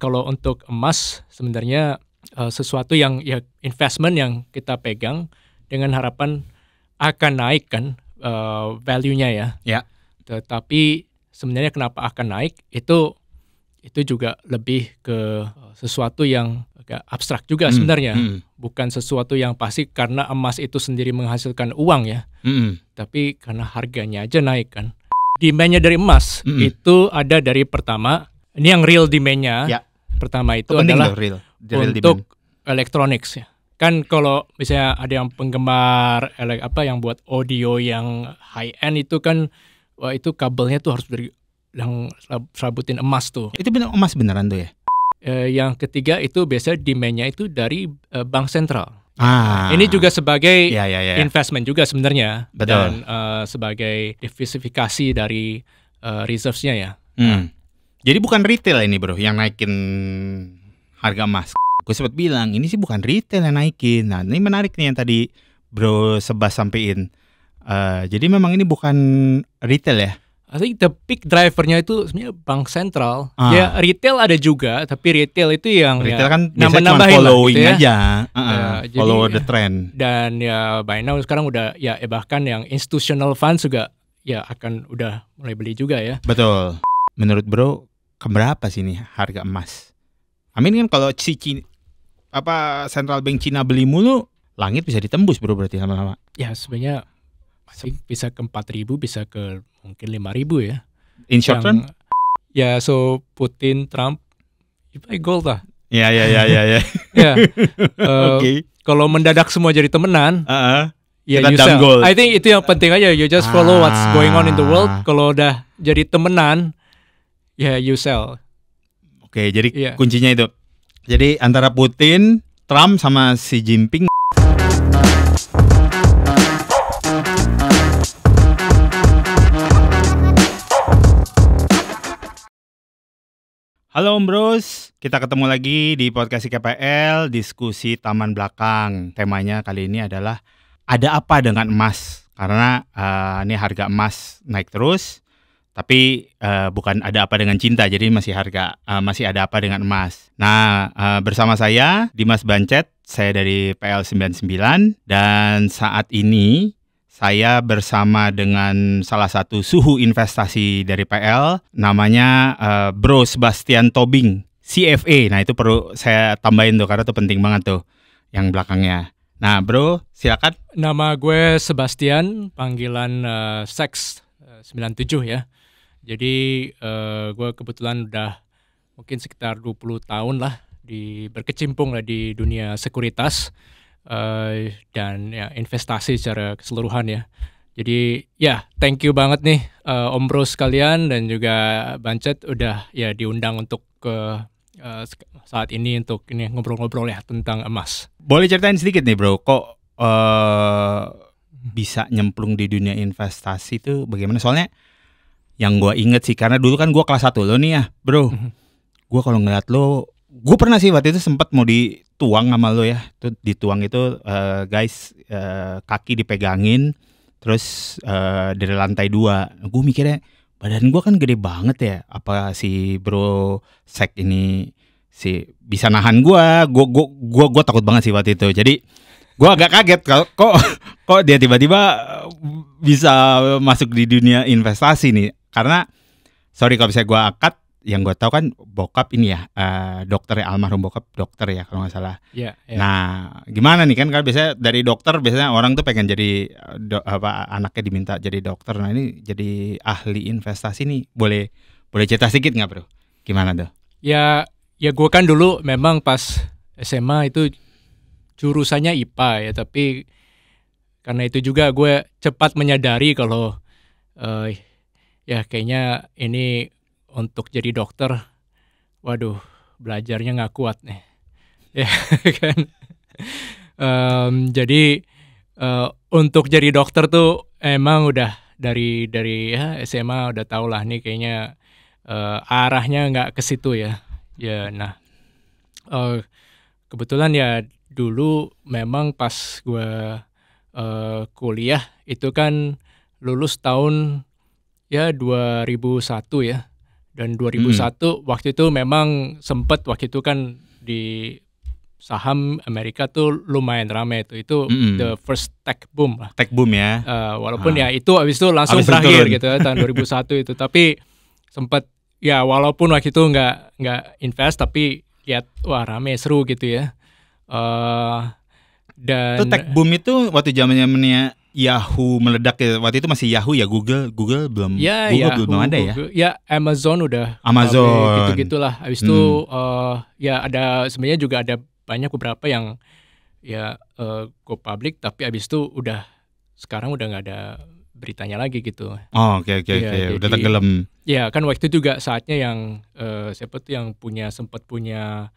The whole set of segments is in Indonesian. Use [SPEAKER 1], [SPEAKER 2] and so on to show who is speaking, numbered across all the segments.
[SPEAKER 1] Kalau untuk emas sebenarnya sesuatu yang ya investment yang kita pegang dengan harapan akan naik kan value-nya ya.
[SPEAKER 2] Ya.
[SPEAKER 1] Tetapi sebenarnya kenapa akan naik itu juga lebih ke sesuatu yang agak abstrak juga sebenarnya. Bukan sesuatu yang pasti karena emas itu sendiri menghasilkan uang ya. Tapi karena harganya aja naik kan. Demand-nya dari emas itu ada dari pertama, ini yang real demand-nya.
[SPEAKER 2] Ya.
[SPEAKER 1] Pertama itu
[SPEAKER 2] penting
[SPEAKER 1] adalah
[SPEAKER 2] loh, real
[SPEAKER 1] untuk
[SPEAKER 2] demand.
[SPEAKER 1] electronics ya. Kan kalau misalnya ada yang penggemar yang buat audio yang high end itu kan wah itu kabelnya tuh harus dari yang serabutin emas tuh.
[SPEAKER 2] Itu bener emas beneran tuh ya?
[SPEAKER 1] Yang ketiga itu biasanya demand-nya itu dari bank sentral.
[SPEAKER 2] Ini
[SPEAKER 1] juga sebagai
[SPEAKER 2] ya.
[SPEAKER 1] investment juga sebenarnya.
[SPEAKER 2] Betul.
[SPEAKER 1] Dan sebagai diversifikasi dari reserves-nya ya.
[SPEAKER 2] Jadi bukan retail ini bro yang naikin harga emas. Gue sempat bilang ini sih bukan retail yang naikin. Nah ini menarik nih yang tadi bro Sebas sampein. Jadi memang ini bukan retail ya?
[SPEAKER 1] I think the big drivernya itu sebenarnya bank sentral. Ya retail ada juga, tapi retail itu yang
[SPEAKER 2] retail
[SPEAKER 1] ya,
[SPEAKER 2] kan biasanya cuma following gitu ya. Aja, follow the trend.
[SPEAKER 1] Dan ya by now sekarang udah ya bahkan yang institutional funds juga ya akan udah mulai beli juga ya.
[SPEAKER 2] Betul. Menurut bro, keberapa sih nih harga emas? Amin kan kalau central bank Cina beli mulu, langit bisa ditembus bro berarti lama-lama.
[SPEAKER 1] Ya sebenarnya bisa ke 4.000, bisa ke mungkin 5.000 ya.
[SPEAKER 2] In short run?
[SPEAKER 1] Ya so Putin, Trump, you buy gold lah.
[SPEAKER 2] Ya.
[SPEAKER 1] Okay. Kalau mendadak semua jadi temenan, ya
[SPEAKER 2] kita
[SPEAKER 1] you sell.
[SPEAKER 2] Gold.
[SPEAKER 1] I think itu yang penting aja. You just follow what's going on in the world. Kalau udah jadi temenan, ya you sell.
[SPEAKER 2] Oke, jadi kuncinya itu. Jadi antara Putin, Trump sama Xi Jinping. Halo Om Bros, kita ketemu lagi di podcast KPL, diskusi taman belakang. Temanya kali ini adalah ada apa dengan emas? Karena ini harga emas naik terus, tapi bukan ada apa dengan cinta, jadi masih ada apa dengan emas. Nah, bersama saya Dimas Bancet, saya dari PL99, dan saat ini saya bersama dengan salah satu suhu investasi dari PL, namanya Bro Sebastian Tobing, CFA. Nah itu perlu saya tambahin tuh, karena itu penting banget tuh yang belakangnya. Nah bro, silakan.
[SPEAKER 1] Nama gue Sebastian, panggilan Sex 97 ya. Jadi gue kebetulan udah mungkin sekitar 20 tahun lah berkecimpung lah di dunia sekuritas. Dan ya investasi secara keseluruhan ya. Jadi ya thank you banget nih Om Bro sekalian dan juga Bancet udah ya diundang untuk saat ini untuk ini ngobrol-ngobrol ya tentang emas.
[SPEAKER 2] Boleh ceritain sedikit nih bro, kok bisa nyemplung di dunia investasi itu bagaimana? Soalnya yang gue inget sih, karena dulu kan gue kelas 1 lo nih ya bro. Gue kalau ngeliat lo, gue pernah sih waktu itu sempat mau dituang sama lo ya. Tuh dituang itu guys, kaki dipegangin terus dari lantai 2. Gue mikirnya badan gue kan gede banget ya, apa si bro Sek ini bisa nahan gue takut banget sih waktu itu. Jadi gue agak kaget kok dia tiba-tiba bisa masuk di dunia investasi nih. Karena sorry kalau misalnya gue akad, yang gue tahu kan bokap ini ya dokter ya, almarhum bokap dokter ya kalau nggak salah.
[SPEAKER 1] Yeah.
[SPEAKER 2] Nah gimana nih kan biasanya dari dokter biasanya orang tuh pengen jadi anaknya diminta jadi dokter. Nah ini jadi ahli investasi nih, boleh cerita sedikit nggak bro? Gimana tuh?
[SPEAKER 1] Ya gue kan dulu memang pas SMA itu jurusannya IPA ya, tapi karena itu juga gue cepat menyadari kalau ya kayaknya ini untuk jadi dokter, waduh, belajarnya nggak kuat nih, ya kan. Jadi untuk jadi dokter tuh emang udah dari ya SMA udah tau lah nih kayaknya arahnya nggak ke situ ya. Ya, nah kebetulan ya dulu memang pas gue kuliah itu kan lulus tahun ya 2001 ya. Dan 2001 waktu itu memang sempat waktu itu kan di saham Amerika tuh lumayan ramai itu the first tech boom lah.
[SPEAKER 2] Tech boom ya.
[SPEAKER 1] Walaupun ya itu habis itu langsung berakhir gitu ya, tahun 2001 itu. Tapi sempat ya walaupun waktu itu nggak invest tapi lihat wah rame seru gitu ya. Dan
[SPEAKER 2] itu tech boom itu waktu zamannya Yahoo meledak ya. Waktu itu masih Yahoo ya, Google belum.
[SPEAKER 1] Ya,
[SPEAKER 2] Google belum ada ya.
[SPEAKER 1] Ya Amazon udah.
[SPEAKER 2] Amazon.
[SPEAKER 1] Gitu-gitulah. Habis itu ya ada sebenarnya juga ada banyak beberapa yang ya go public tapi habis itu sekarang udah nggak ada beritanya lagi gitu.
[SPEAKER 2] Oh oke. Udah tenggelam.
[SPEAKER 1] Ya kan waktu itu juga saatnya yang siapa tuh yang sempat punya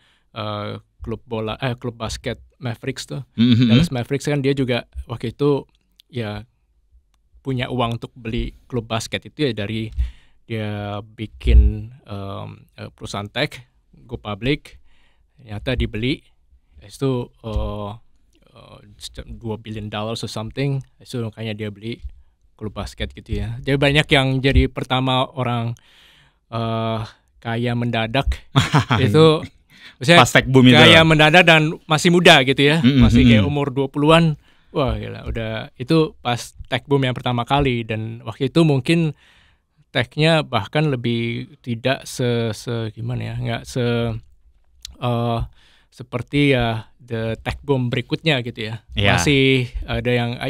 [SPEAKER 1] klub basket Mavericks tuh. Dallas Mavericks kan dia juga waktu itu ya punya uang untuk beli klub basket itu ya dari dia bikin perusahaan tech go public, ternyata dibeli itu $2 billion or something, itu makanya dia beli klub basket gitu ya. Jadi banyak yang jadi pertama orang kaya mendadak itu
[SPEAKER 2] pas tech boom itu
[SPEAKER 1] kaya mendadak dan masih muda gitu ya, masih kayak umur 20-an. Wah gila, udah itu pas tech boom yang pertama kali dan waktu itu mungkin technya bahkan lebih tidak gimana ya, nggak seperti ya the tech boom berikutnya gitu ya.
[SPEAKER 2] Yeah.
[SPEAKER 1] Masih ada yang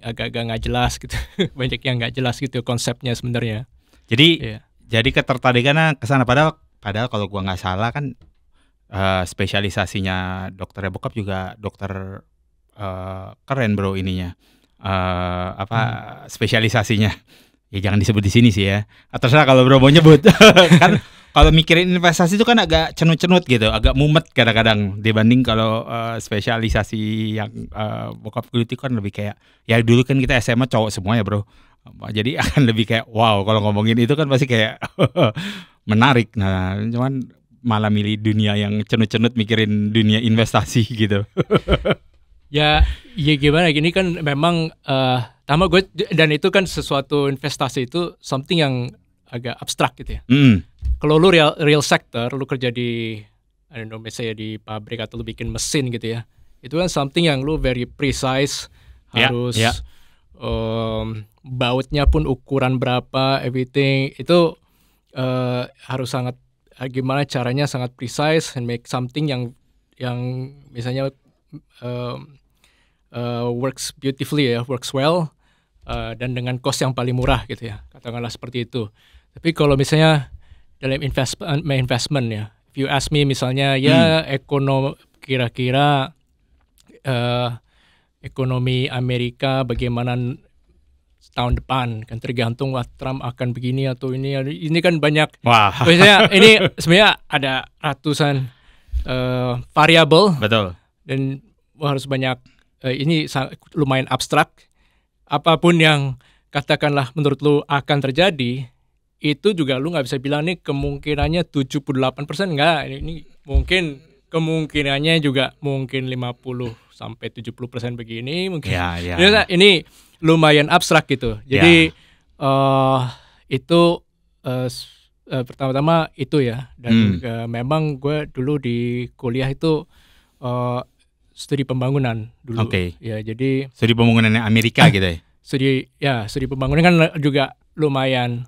[SPEAKER 1] agak-agak nggak jelas gitu. Banyak yang nggak jelas gitu konsepnya sebenarnya.
[SPEAKER 2] Jadi ketertarikannya ke sana padahal kalau gua nggak salah kan spesialisasinya dokternya bokap juga dokter keren bro ininya. Spesialisasinya. Ya jangan disebut di sini sih ya. Terserah kalau bro mau nyebut. Kan kalau mikirin investasi itu kan agak cenut-cenut gitu, agak mumet kadang-kadang dibanding kalau spesialisasi yang bokap gue itu kan lebih kayak ya dulu kan kita SMA cowok semua ya bro. Jadi akan lebih kayak wow kalau ngomongin itu kan pasti kayak menarik. Nah, cuman malah milih dunia yang cenut-cenut mikirin dunia investasi gitu.
[SPEAKER 1] Ya gimana gini kan memang sama gue dan itu kan sesuatu investasi itu something yang agak abstrak gitu ya. Kalau lu real sector, lu kerja di I don't know, misalnya di pabrik atau lu bikin mesin gitu ya. Itu kan something yang lu very precise, harus bautnya pun ukuran berapa, everything itu harus sangat gimana caranya sangat precise and make something yang misalnya works beautifully ya, works well dan dengan cost yang paling murah gitu ya, katakanlah seperti itu. Tapi kalau misalnya dalam investment ya, if you ask me misalnya kira-kira ekonomi Amerika bagaimana tahun depan kan tergantung Trump akan begini atau ini kan banyak. Misalnya ini sebenarnya ada ratusan variabel.
[SPEAKER 2] Betul.
[SPEAKER 1] Dan harus banyak ini lumayan abstrak. Apapun yang katakanlah menurut lu akan terjadi, itu juga lu nggak bisa bilang nih kemungkinannya 78% enggak. Ini mungkin kemungkinannya juga mungkin 50-70% begini mungkin. Ya. Ini lumayan abstrak gitu. Jadi itu pertama-tama itu ya. Dan memang gue dulu di kuliah itu studi pembangunan dulu. Ya, jadi
[SPEAKER 2] studi pembangunannya Amerika gitu ya. Studi pembangunan kan juga lumayan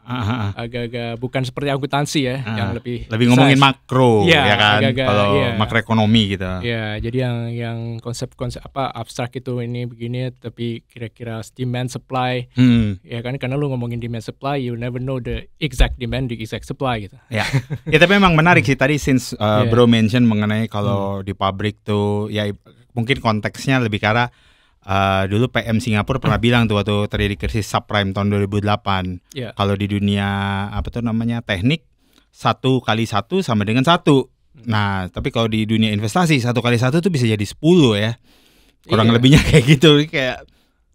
[SPEAKER 2] agak-agak bukan seperti akuntansi ya, yang lebih ngomongin makro ya kan, kalau makroekonomi gitu.
[SPEAKER 1] Ya, jadi yang konsep-konsep abstrak itu ini begini, tapi kira-kira demand supply, ya kan, karena lu ngomongin demand supply, you never know the exact demand, the exact supply gitu.
[SPEAKER 2] Ya, tapi memang menarik sih tadi since bro mention mengenai kalau di pabrik tuh, ya mungkin konteksnya lebih ke arah dulu PM Singapura pernah bilang tuh waktu terjadi krisis subprime tahun 2008. Kalau di dunia teknik 1 kali 1 sama dengan 1. Nah, tapi kalau di dunia investasi 1 kali 1 tuh bisa jadi 10 ya. Kurang lebihnya kayak gitu. Kayak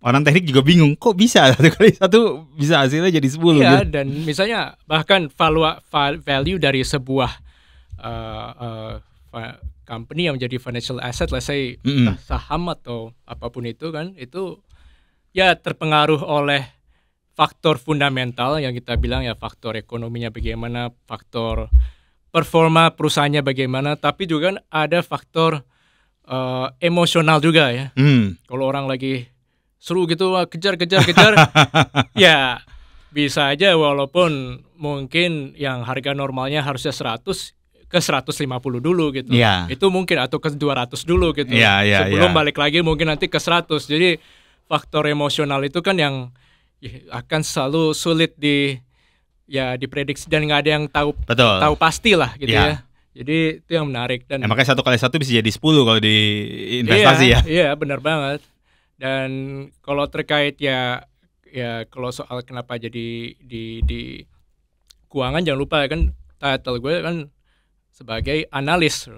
[SPEAKER 2] orang teknik juga bingung, kok bisa 1 kali 1 bisa hasilnya jadi 10
[SPEAKER 1] gitu.
[SPEAKER 2] Dan
[SPEAKER 1] misalnya bahkan value dari sebuah company yang menjadi financial asset, let's say saham atau apapun itu kan, itu ya terpengaruh oleh faktor fundamental yang kita bilang ya, faktor ekonominya bagaimana, faktor performa perusahaannya bagaimana, tapi juga kan ada faktor emosional juga ya. Kalau orang lagi seru gitu, wah, kejar, ya bisa aja walaupun mungkin yang harga normalnya harusnya 100 ke 150 dulu gitu. Itu mungkin, atau ke 200 dulu gitu. Sebelum balik lagi mungkin nanti ke 100. Jadi faktor emosional itu kan yang akan selalu sulit diprediksi, dan nggak ada yang tahu pasti lah gitu ya. Jadi itu yang menarik, dan
[SPEAKER 2] makanya 1 kali 1 bisa jadi 10 kalau di investasi ya.
[SPEAKER 1] Iya, benar banget. Dan kalau terkait ya kalau soal kenapa jadi di keuangan, jangan lupa kan title gue kan sebagai analis.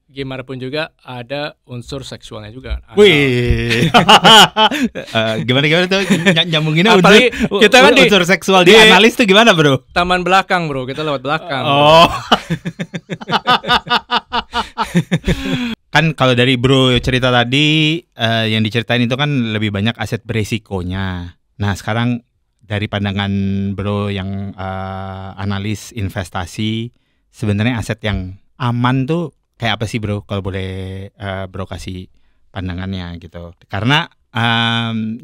[SPEAKER 1] Gimana pun juga ada unsur seksualnya juga.
[SPEAKER 2] Wih. Gimana tuh nyambunginnya
[SPEAKER 1] kita kan
[SPEAKER 2] unsur seksual di analis tuh gimana, Bro?
[SPEAKER 1] Taman belakang, Bro. Kita lewat belakang.
[SPEAKER 2] Oh. Kan kalau dari Bro cerita tadi yang diceritain itu kan lebih banyak aset beresikonya. Nah, sekarang dari pandangan Bro yang analis investasi, sebenarnya aset yang aman tuh kayak apa sih, Bro? Kalau boleh Bro kasih pandangannya gitu. Karena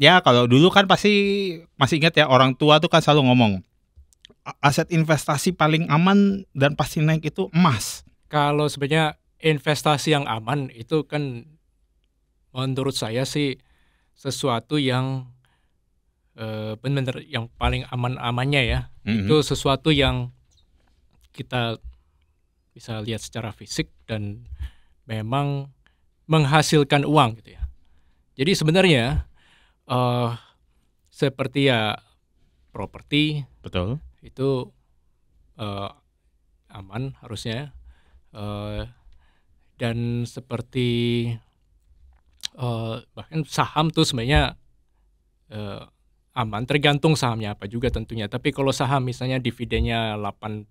[SPEAKER 2] ya kalau dulu kan pasti masih ingat ya, orang tua tuh kan selalu ngomong aset investasi paling aman dan pasti naik itu emas.
[SPEAKER 1] Kalau sebenarnya investasi yang aman itu kan menurut saya sih sesuatu yang benar-benar yang paling aman-amannya ya. Itu sesuatu yang kita bisa lihat secara fisik dan memang menghasilkan uang gitu ya. Jadi sebenarnya seperti ya properti,
[SPEAKER 2] betul,
[SPEAKER 1] itu aman harusnya. Dan seperti bahkan saham tuh sebenarnya aman, tergantung sahamnya apa juga tentunya. Tapi kalau saham misalnya dividennya 8%,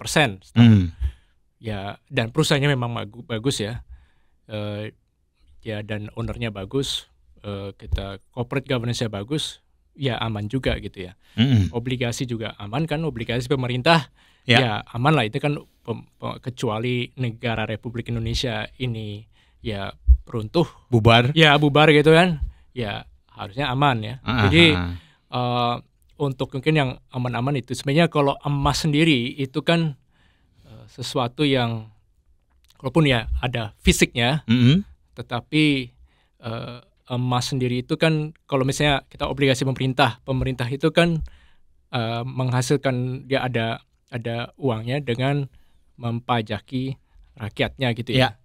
[SPEAKER 1] ya, dan perusahaannya memang bagus ya, ya, dan ownernya bagus, kita corporate governance-nya bagus, ya aman juga gitu ya. Obligasi juga aman kan, obligasi pemerintah ya aman lah, itu kan kecuali negara Republik Indonesia ini ya runtuh, bubar gitu kan, ya harusnya aman ya. Jadi untuk mungkin yang aman-aman itu sebenarnya kalau emas sendiri itu kan sesuatu yang walaupun ya ada fisiknya, tetapi emas sendiri itu kan kalau misalnya kita obligasi pemerintah itu kan menghasilkan, dia ada uangnya dengan mempajaki rakyatnya gitu ya.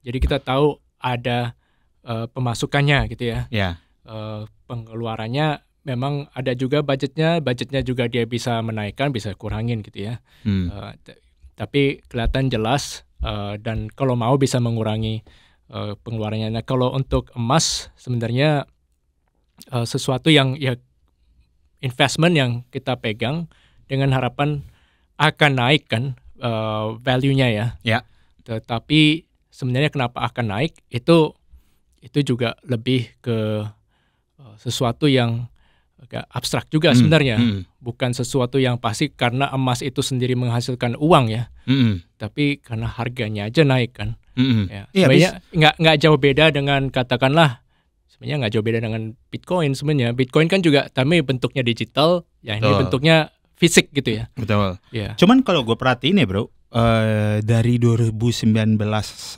[SPEAKER 1] Jadi kita tahu ada pemasukannya gitu ya. Pengeluarannya memang ada juga budgetnya juga dia bisa menaikkan, bisa kurangin gitu ya. Tapi kelihatan jelas dan kalau mau bisa mengurangi pengeluarannya. Nah, kalau untuk emas sebenarnya sesuatu yang ya investment yang kita pegang dengan harapan akan naik kan value-nya ya. Tetapi sebenarnya kenapa akan naik itu juga lebih ke sesuatu yang agak abstrak juga sebenarnya. Bukan sesuatu yang pasti karena emas itu sendiri menghasilkan uang ya. Tapi karena harganya aja naik kan. Ya, sebenarnya nggak jauh beda dengan katakanlah, sebenarnya nggak jauh beda dengan Bitcoin sebenarnya. Bitcoin kan juga tapi bentuknya digital, ya ini bentuknya fisik gitu ya.
[SPEAKER 2] Betul. Cuman kalau gue perhatiin ya, Bro, dari 2019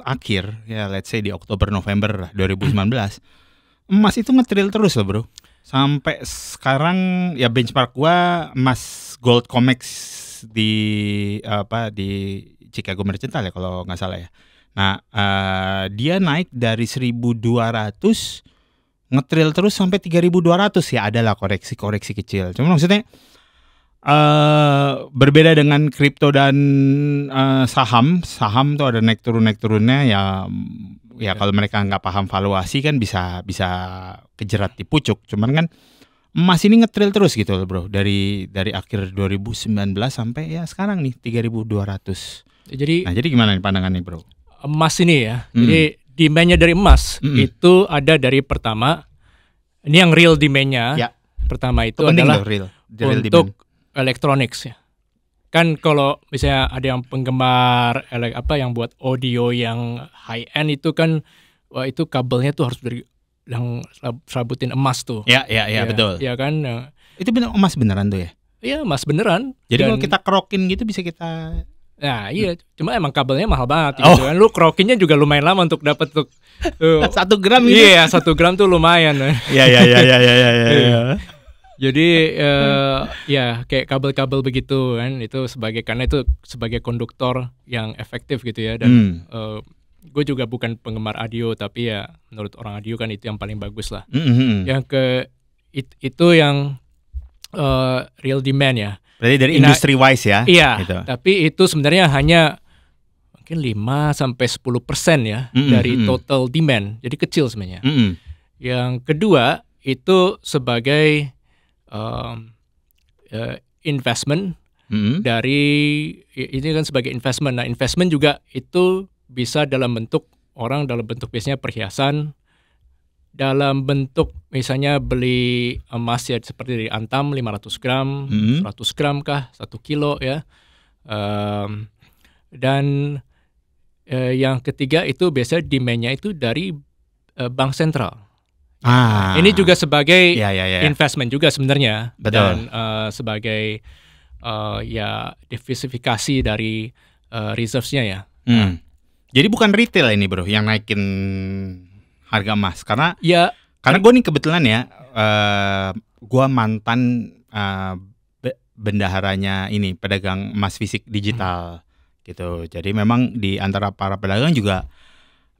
[SPEAKER 2] akhir ya, let's say di Oktober November 2019, emas itu ngetril terus loh, Bro. Sampai sekarang ya benchmark gua emas gold COMEX di Chicago Mercantile ya kalau nggak salah ya. Nah, dia naik dari 1.200 ngetril terus sampai 3.200 ya, adalah koreksi kecil. Cuma maksudnya berbeda dengan kripto dan saham tuh ada naik turunnya ya kalau mereka nggak paham valuasi kan bisa kejerat di pucuk. Cuman kan emas ini ngetril terus gitu loh, Bro, dari akhir 2019 sampai ya sekarang nih 3.200. Jadi gimana nih pandangannya, Bro?
[SPEAKER 1] Emas ini ya. Jadi demand-nya dari emas itu ada dari pertama, ini yang real demand-nya pertama itu
[SPEAKER 2] penting
[SPEAKER 1] adalah
[SPEAKER 2] loh, real demand.
[SPEAKER 1] untuk electronics ya. Kan kalau misalnya ada yang penggemar yang buat audio yang high end itu kan, wah itu kabelnya tuh harus dari yang serabutin emas tuh.
[SPEAKER 2] Ya, betul.
[SPEAKER 1] Ya kan.
[SPEAKER 2] Itu bener emas beneran tuh ya?
[SPEAKER 1] Iya, emas beneran.
[SPEAKER 2] Jadi kalau kita kerokin gitu bisa kita.
[SPEAKER 1] Nah iya, cuma emang kabelnya mahal banget gitu kan. Lu kerokinnya juga lumayan lama untuk dapat tuh
[SPEAKER 2] 1 gram gitu.
[SPEAKER 1] Iya, 1 gram tuh lumayan.
[SPEAKER 2] Iya.
[SPEAKER 1] Jadi ya kayak kabel-kabel begitu kan, karena itu sebagai konduktor yang efektif gitu ya. Dan gue juga bukan penggemar audio, tapi ya menurut orang audio kan itu yang paling bagus lah. Yang itu yang real demand ya.
[SPEAKER 2] Berarti dari industry wise ya.
[SPEAKER 1] Iya.
[SPEAKER 2] Gitu.
[SPEAKER 1] Tapi itu sebenarnya hanya mungkin 5-10% ya dari total demand. Jadi kecil sebenarnya. Yang kedua itu sebagai investment dari ini kan sebagai investment. Nah, investment juga itu bisa dalam bentuk biasanya perhiasan, dalam bentuk misalnya beli emas ya seperti dari Antam 500 gram, 100 gram kah, 1 kilo ya. Dan yang ketiga itu biasanya demand-nya itu dari bank sentral. Ini juga sebagai investment juga sebenarnya.
[SPEAKER 2] Betul.
[SPEAKER 1] Dan sebagai diversifikasi dari reserves-nya ya.
[SPEAKER 2] Jadi bukan retail ini bro yang naikin harga emas, karena
[SPEAKER 1] karena
[SPEAKER 2] gue nih kebetulan ya, gue mantan bendaharanya ini pedagang emas fisik digital gitu. Jadi memang di antara para pedagang juga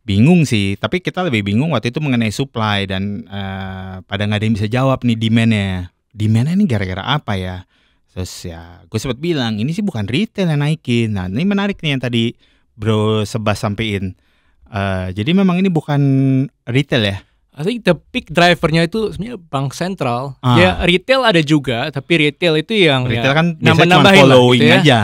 [SPEAKER 2] bingung sih, tapi kita lebih bingung waktu itu mengenai supply dan pada nggak ada yang bisa jawab nih demandnya ini gara-gara apa ya. Terus ya gue sempat bilang ini sih bukan retail yang naikin. Nah ini menarik nih yang tadi Bro Sebas sampein. Jadi memang ini bukan retail ya?
[SPEAKER 1] I think the big drivernya itu sebenarnya bank sentral. Ya retail ada juga, tapi retail itu yang
[SPEAKER 2] retail kan
[SPEAKER 1] nambah-nambahin
[SPEAKER 2] following
[SPEAKER 1] gitu ya.
[SPEAKER 2] aja,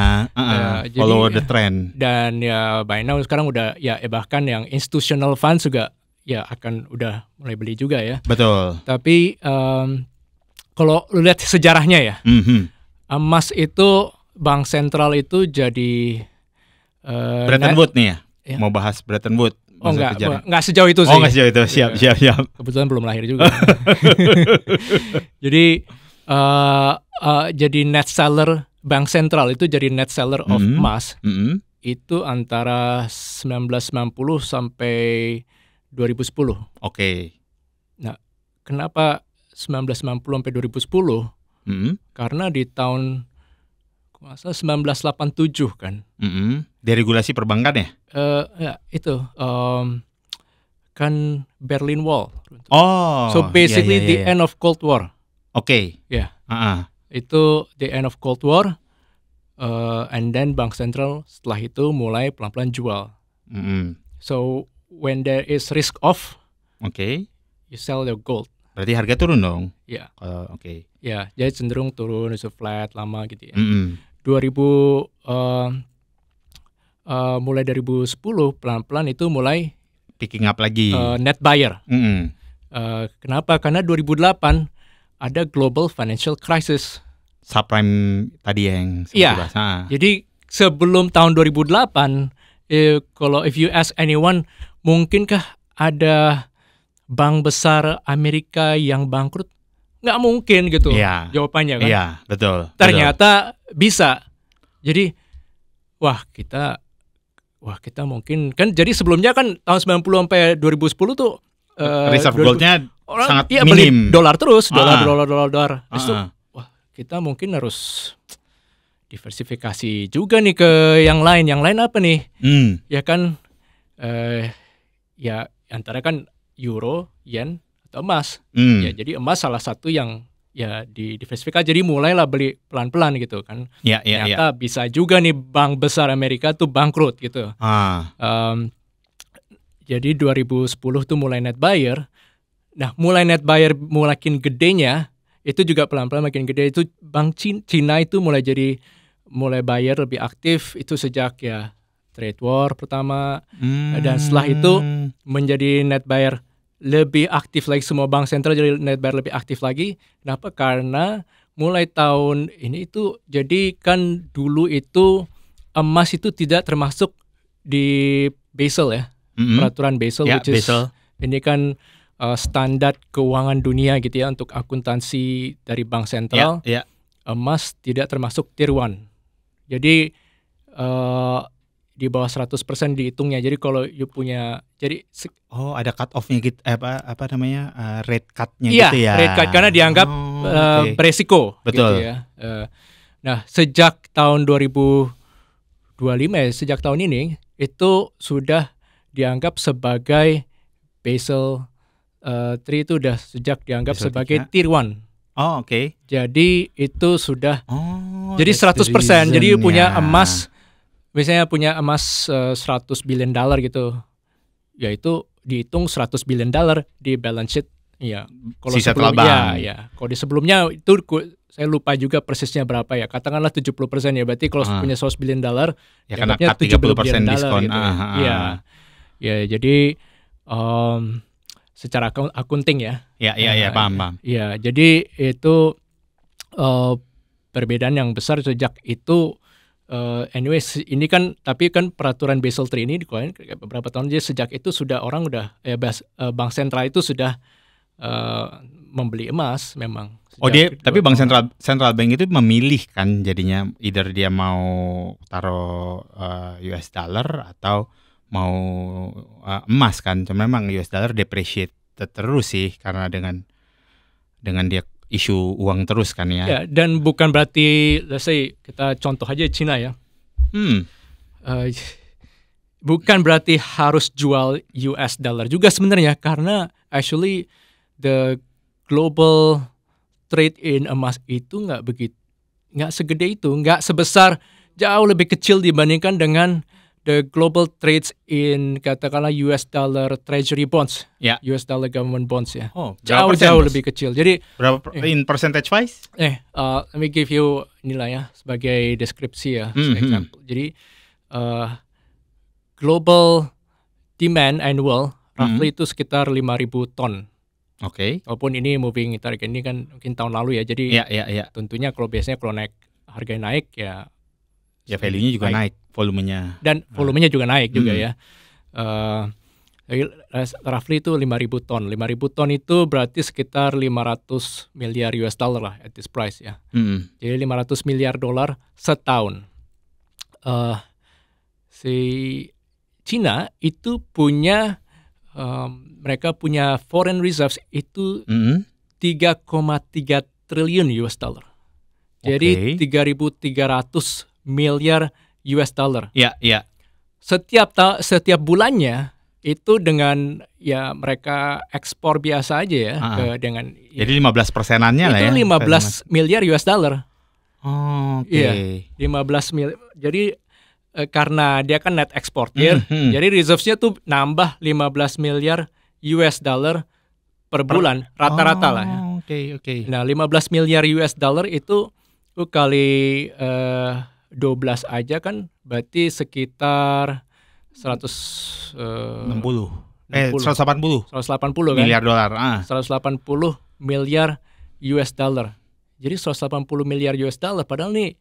[SPEAKER 2] follow
[SPEAKER 1] jadi,
[SPEAKER 2] the trend.
[SPEAKER 1] Dan ya by now sekarang udah bahkan yang institutional funds juga ya akan udah mulai beli juga ya.
[SPEAKER 2] Betul.
[SPEAKER 1] Tapi kalau lu lihat sejarahnya ya, emas itu bank sentral itu jadi
[SPEAKER 2] Bretton Woods nih ya? Mau bahas Bretton Woods.
[SPEAKER 1] Oh enggak sejauh itu sih.
[SPEAKER 2] Oh enggak sejauh itu, siap.
[SPEAKER 1] Kebetulan belum lahir juga. Jadi jadi net seller bank sentral itu jadi net seller of emas itu antara 1990 sampai 2010.
[SPEAKER 2] Oke.
[SPEAKER 1] Nah, kenapa 1990 sampai 2010? Karena di tahun 1987 kan.
[SPEAKER 2] Deregulasi perbankan ya?
[SPEAKER 1] Ya itu kan Berlin Wall.
[SPEAKER 2] Oh.
[SPEAKER 1] So basically the end of Cold War.
[SPEAKER 2] Oke.
[SPEAKER 1] Ya. Itu the end of Cold War. And then bank sentral setelah itu mulai pelan-pelan jual. So when there is risk off, you sell your gold.
[SPEAKER 2] Berarti harga turun dong?
[SPEAKER 1] Ya.
[SPEAKER 2] Oke.
[SPEAKER 1] Ya, jadi cenderung turun, itu flat lama gitu ya. 2000 mulai 2010 pelan-pelan itu mulai
[SPEAKER 2] picking up lagi.
[SPEAKER 1] Net buyer. Kenapa? Karena 2008 ada global financial crisis.
[SPEAKER 2] Subprime tadi yang
[SPEAKER 1] sempat bahas. Jadi sebelum tahun 2008, kalau if you ask anyone, mungkinkah ada bank besar Amerika yang bangkrut? Nggak mungkin gitu jawabannya kan.
[SPEAKER 2] Iya, betul.
[SPEAKER 1] Ternyata bisa. Jadi kita mungkin kan, jadi sebelumnya kan tahun 90 sampai 2010 tuh
[SPEAKER 2] reserve goldnya sangat
[SPEAKER 1] beli
[SPEAKER 2] minim.
[SPEAKER 1] dolar terus, dolar. Itu kita mungkin harus diversifikasi juga nih ke yang lain. Yang lain apa nih? Ya kan ya antara kan euro, yen atau emas. Ya jadi emas salah satu yang ya diversifikasi, jadi mulailah beli pelan-pelan gitu kan. Ternyata bisa juga nih bank besar Amerika tuh bangkrut gitu. Jadi 2010 tuh mulai net buyer. Nah, mulai net buyer makin gedenya, itu juga pelan-pelan makin gede. Itu bank Cina itu mulai buyer lebih aktif itu sejak ya trade war pertama. Dan setelah itu menjadi net buyer lebih aktif lagi, semua bank sentral jadi net buyer lebih aktif lagi. Kenapa? Karena mulai tahun ini itu, jadi kan dulu itu emas itu tidak termasuk di Basel ya, peraturan Basel,
[SPEAKER 2] Ya,
[SPEAKER 1] which is
[SPEAKER 2] Basel.
[SPEAKER 1] ini kan standar keuangan dunia gitu ya untuk akuntansi dari bank sentral.
[SPEAKER 2] Ya.
[SPEAKER 1] Emas tidak termasuk tier 1. Jadi di bawah 100% dihitungnya. Jadi kalau you punya, jadi
[SPEAKER 2] Oh, ada cut off-nya gitu, apa namanya, rate cut-nya
[SPEAKER 1] iya,
[SPEAKER 2] gitu ya.
[SPEAKER 1] rate cut karena dianggap
[SPEAKER 2] Oke.
[SPEAKER 1] beresiko.
[SPEAKER 2] Betul.
[SPEAKER 1] Gitu ya. Nah, sejak tahun 2025 ya, sejak tahun ini itu sudah dianggap sebagai Basel 3 itu udah sejak dianggap
[SPEAKER 2] Basel
[SPEAKER 1] sebagai
[SPEAKER 2] 3.
[SPEAKER 1] tier 1.
[SPEAKER 2] Oh, oke.
[SPEAKER 1] Jadi itu sudah jadi
[SPEAKER 2] that's the
[SPEAKER 1] 100%. Jadi
[SPEAKER 2] reason
[SPEAKER 1] punya
[SPEAKER 2] ya.
[SPEAKER 1] emas, misalnya punya emas $100 billion gitu, yaitu dihitung $100 billion di balance sheet. Ya, kalau
[SPEAKER 2] Sisa
[SPEAKER 1] sebelumnya,
[SPEAKER 2] telabang.
[SPEAKER 1] ya, kalau di sebelumnya itu saya lupa juga persisnya berapa ya. Katakanlah 70% ya. Berarti kalau punya $100 billion,
[SPEAKER 2] Ya kena
[SPEAKER 1] dianggapnya
[SPEAKER 2] cut 30% diskon.
[SPEAKER 1] gitu. Iya. Ya, jadi secara akunting ya.
[SPEAKER 2] Ya, paham.
[SPEAKER 1] Ya, jadi itu perbedaan yang besar sejak itu. Anyways, ini kan, tapi kan peraturan Basel III ini dikeluarkan beberapa tahun aja. Sejak itu sudah orang udah bank sentral itu sudah membeli emas memang.
[SPEAKER 2] Tapi bank central bank itu memilih kan jadinya, either dia mau taruh US dollar atau mau emas kan. Cuma memang US dollar depreciate terus sih karena dengan dia isu uang terus kan ya.
[SPEAKER 1] Ya, dan bukan berarti, let's say kita contoh aja Cina ya. Bukan berarti harus jual US dollar juga sebenarnya, karena actually the global trade in emas itu nggak segede itu, nggak sebesar, jauh lebih kecil dibandingkan dengan the global trades in katakanlah US dollar treasury bonds,
[SPEAKER 2] Ya.
[SPEAKER 1] US dollar government bonds ya.
[SPEAKER 2] Oh,
[SPEAKER 1] Jauh lebih kecil. Jadi
[SPEAKER 2] berapa in percentage wise?
[SPEAKER 1] let me give you inilah ya sebagai deskripsi ya, example. Jadi global demand annual roughly itu sekitar 5.000 ton.
[SPEAKER 2] Oke.
[SPEAKER 1] Walaupun ini moving target, ini kan mungkin tahun lalu ya. Jadi
[SPEAKER 2] Ya.
[SPEAKER 1] tentunya kalau naik, harganya naik ya.
[SPEAKER 2] Ya, value-nya juga naik, volumenya.
[SPEAKER 1] Dan volumenya juga naik juga ya. Roughly itu 5.000 ton. 5.000 ton itu berarti sekitar 500 miliar US dollar lah at this price ya. Jadi 500 miliar dolar setahun. Si Cina itu punya, mereka punya foreign reserves itu 3,3 triliun US dollar. Jadi 3.300 miliar US dollar.
[SPEAKER 2] Ya.
[SPEAKER 1] Setiap bulannya itu dengan ya mereka ekspor biasa aja ya dengan
[SPEAKER 2] jadi 15%-annya lah ya.
[SPEAKER 1] Itu 15 miliar US dollar.
[SPEAKER 2] Oh, oke.
[SPEAKER 1] Iya, 15 miliar. Jadi karena dia kan net exporter, jadi reserves-nya tuh nambah 15 miliar US dollar per bulan rata-rata lah ya.
[SPEAKER 2] Oke.
[SPEAKER 1] Nah, 15 miliar US dollar itu kali 12 aja kan berarti sekitar 180 kan?
[SPEAKER 2] Miliar dolar.
[SPEAKER 1] 180 miliar US dollar. Jadi 180 miliar US dollar, padahal nih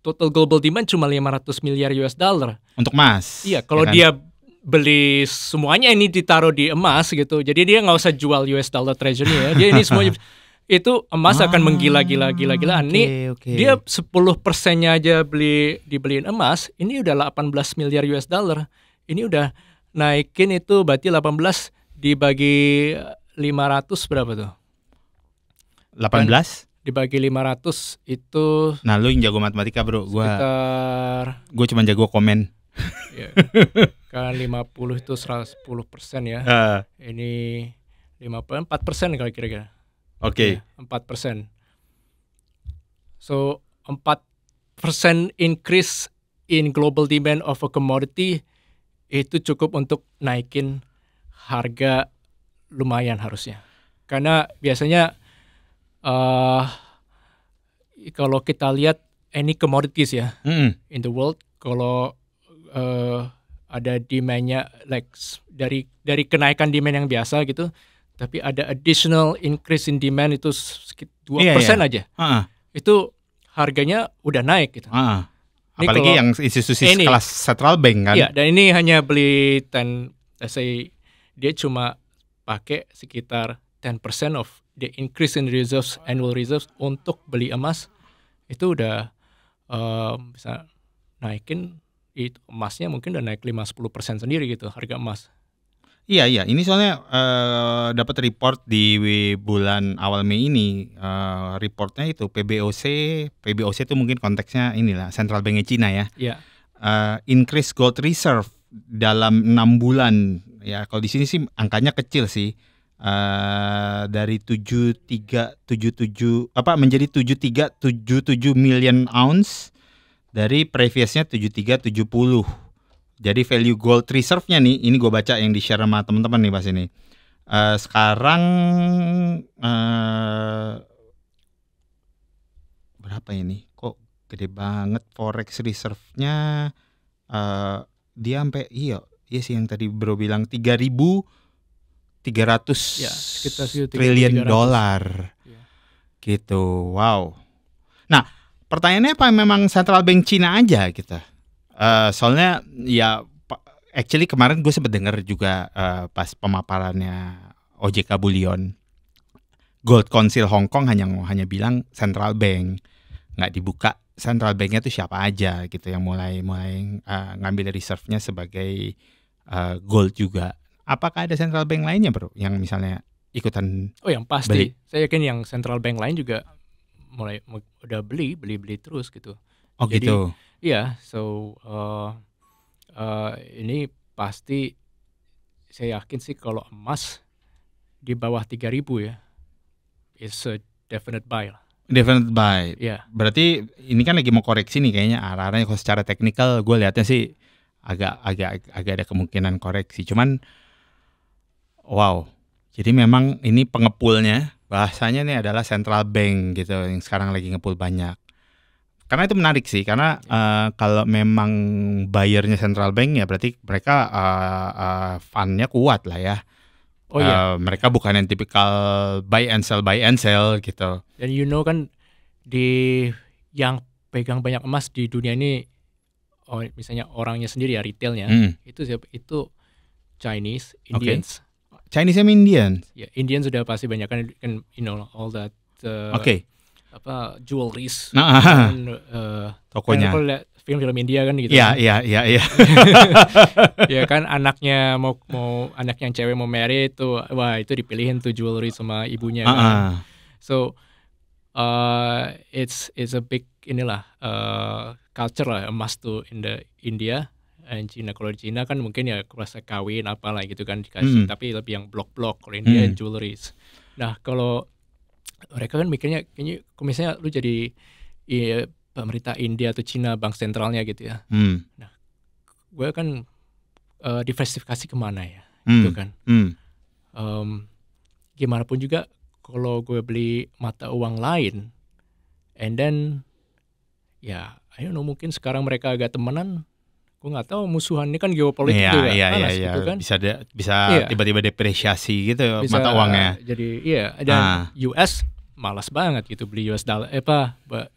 [SPEAKER 1] total global demand cuma 500 miliar US dollar.
[SPEAKER 2] Untuk emas.
[SPEAKER 1] Iya, kalau dia beli semuanya ini ditaruh di emas gitu. Jadi dia nggak usah jual US dollar treasury ya. Dia ini semuanya itu emas akan menggila-gilaan. Nih dia 10%-nya aja dibeliin emas, ini udah 18 miliar US dollar. Ini udah naikin itu berarti 18 dibagi 500 berapa tuh?
[SPEAKER 2] 18
[SPEAKER 1] dibagi 500 itu.
[SPEAKER 2] Nah, lu yang jago matematika, bro. Gue cuma jago komen.
[SPEAKER 1] Ya, kan 50 itu 10% ya. Ini 4% kali kira-kira.
[SPEAKER 2] Oke.
[SPEAKER 1] 4%. So 4% increase in global demand of a commodity itu cukup untuk naikin harga lumayan harusnya. Karena biasanya kalau kita lihat any commodities ya in the world, kalau ada demand-nya dari kenaikan demand yang biasa gitu, tapi ada additional increase in demand itu sekitar 2% aja. Itu harganya udah naik gitu.
[SPEAKER 2] Apalagi yang institusi kelas central bank kan.
[SPEAKER 1] Iya, dan ini hanya beli let's say dia cuma pakai sekitar 10% of the increase in reserves, annual reserves untuk beli emas, itu udah bisa naikin itu emasnya mungkin udah naik 5-10% sendiri gitu harga emas.
[SPEAKER 2] Iya, ini soalnya dapat report di bulan awal Mei ini, reportnya itu PBOC itu mungkin konteksnya inilah Central Bank Cina ya.
[SPEAKER 1] Iya.
[SPEAKER 2] Increase gold reserve dalam 6 bulan ya. Kalau di sini sih angkanya kecil sih. Dari 7377 menjadi 7377 million ounce dari previousnya 7370. Jadi value gold reserve-nya nih, ini gue baca yang di-share sama teman-teman nih pas ini. Sekarang berapa ini? Kok gede banget forex reserve-nya? Dia sampai iya sih yang tadi bro bilang 3.300 triliun dolar. Gitu. Wow. Nah, pertanyaannya apa memang central bank Cina aja gitu? Soalnya ya actually kemarin gue sempat dengar juga pas pemaparannya OJK Bullion, Gold Council Hong Kong hanya bilang central bank, nggak dibuka central banknya tuh siapa aja gitu yang mulai ngambil reserve-nya sebagai gold juga. Apakah ada central bank lainnya bro yang misalnya ikutan?
[SPEAKER 1] Oh yang pasti, beli? Saya yakin yang central bank lain juga mulai udah beli terus gitu.
[SPEAKER 2] Oh jadi, gitu.
[SPEAKER 1] Iya, ini pasti saya yakin sih kalau emas di bawah 3.000 ya, it's a definite buy lah.
[SPEAKER 2] Definite buy.
[SPEAKER 1] Yeah.
[SPEAKER 2] Berarti ini kan lagi mau koreksi nih kayaknya arahnya. Kalau secara teknikal gue lihatnya sih agak ada kemungkinan koreksi. Cuman wow. Jadi memang ini pengepulnya bahasanya nih adalah central bank gitu yang sekarang lagi ngepul banyak. Karena itu menarik sih, karena kalau memang buyernya central bank ya berarti mereka fundnya kuat lah ya. Oh iya. Mereka bukan yang tipikal buy and sell gitu.
[SPEAKER 1] Dan kan yang pegang banyak emas di dunia ini, misalnya orangnya sendiri ya retailnya, itu Chinese, Indians.
[SPEAKER 2] Okay. Chinese and Indians.
[SPEAKER 1] Ya, Indians sudah pasti banyak kan all that. Jewelries,
[SPEAKER 2] tokonya.
[SPEAKER 1] Kan kalau lihat film-film India kan gitu.
[SPEAKER 2] Iya.
[SPEAKER 1] Ya kan anaknya mau anak yang cewek mau marry itu, wah itu dipilihin tuh jewelry sama ibunya. Kan. So it's a big culture lah emas tuh in the India and China. Kalau di China kan mungkin ya kurasa kawin apalah gitu kan dikasih, tapi lebih yang blok-blok. Kalau India jewelries. Nah kalau mereka kan mikirnya kayaknya kalau misalnya lu jadi pemerintah India atau Cina bank sentralnya gitu ya. Nah, gue kan diversifikasi kemana ya, gitu kan. Gimana pun juga kalau gue beli mata uang lain, and then ya, mungkin sekarang mereka agak temenan. Gue nggak tahu musuhan ini kan geopolitik juga panas gitu kan.
[SPEAKER 2] Bisa tiba-tiba depresiasi gitu bisa, mata uangnya.
[SPEAKER 1] Jadi dan US malas banget gitu beli US dollar.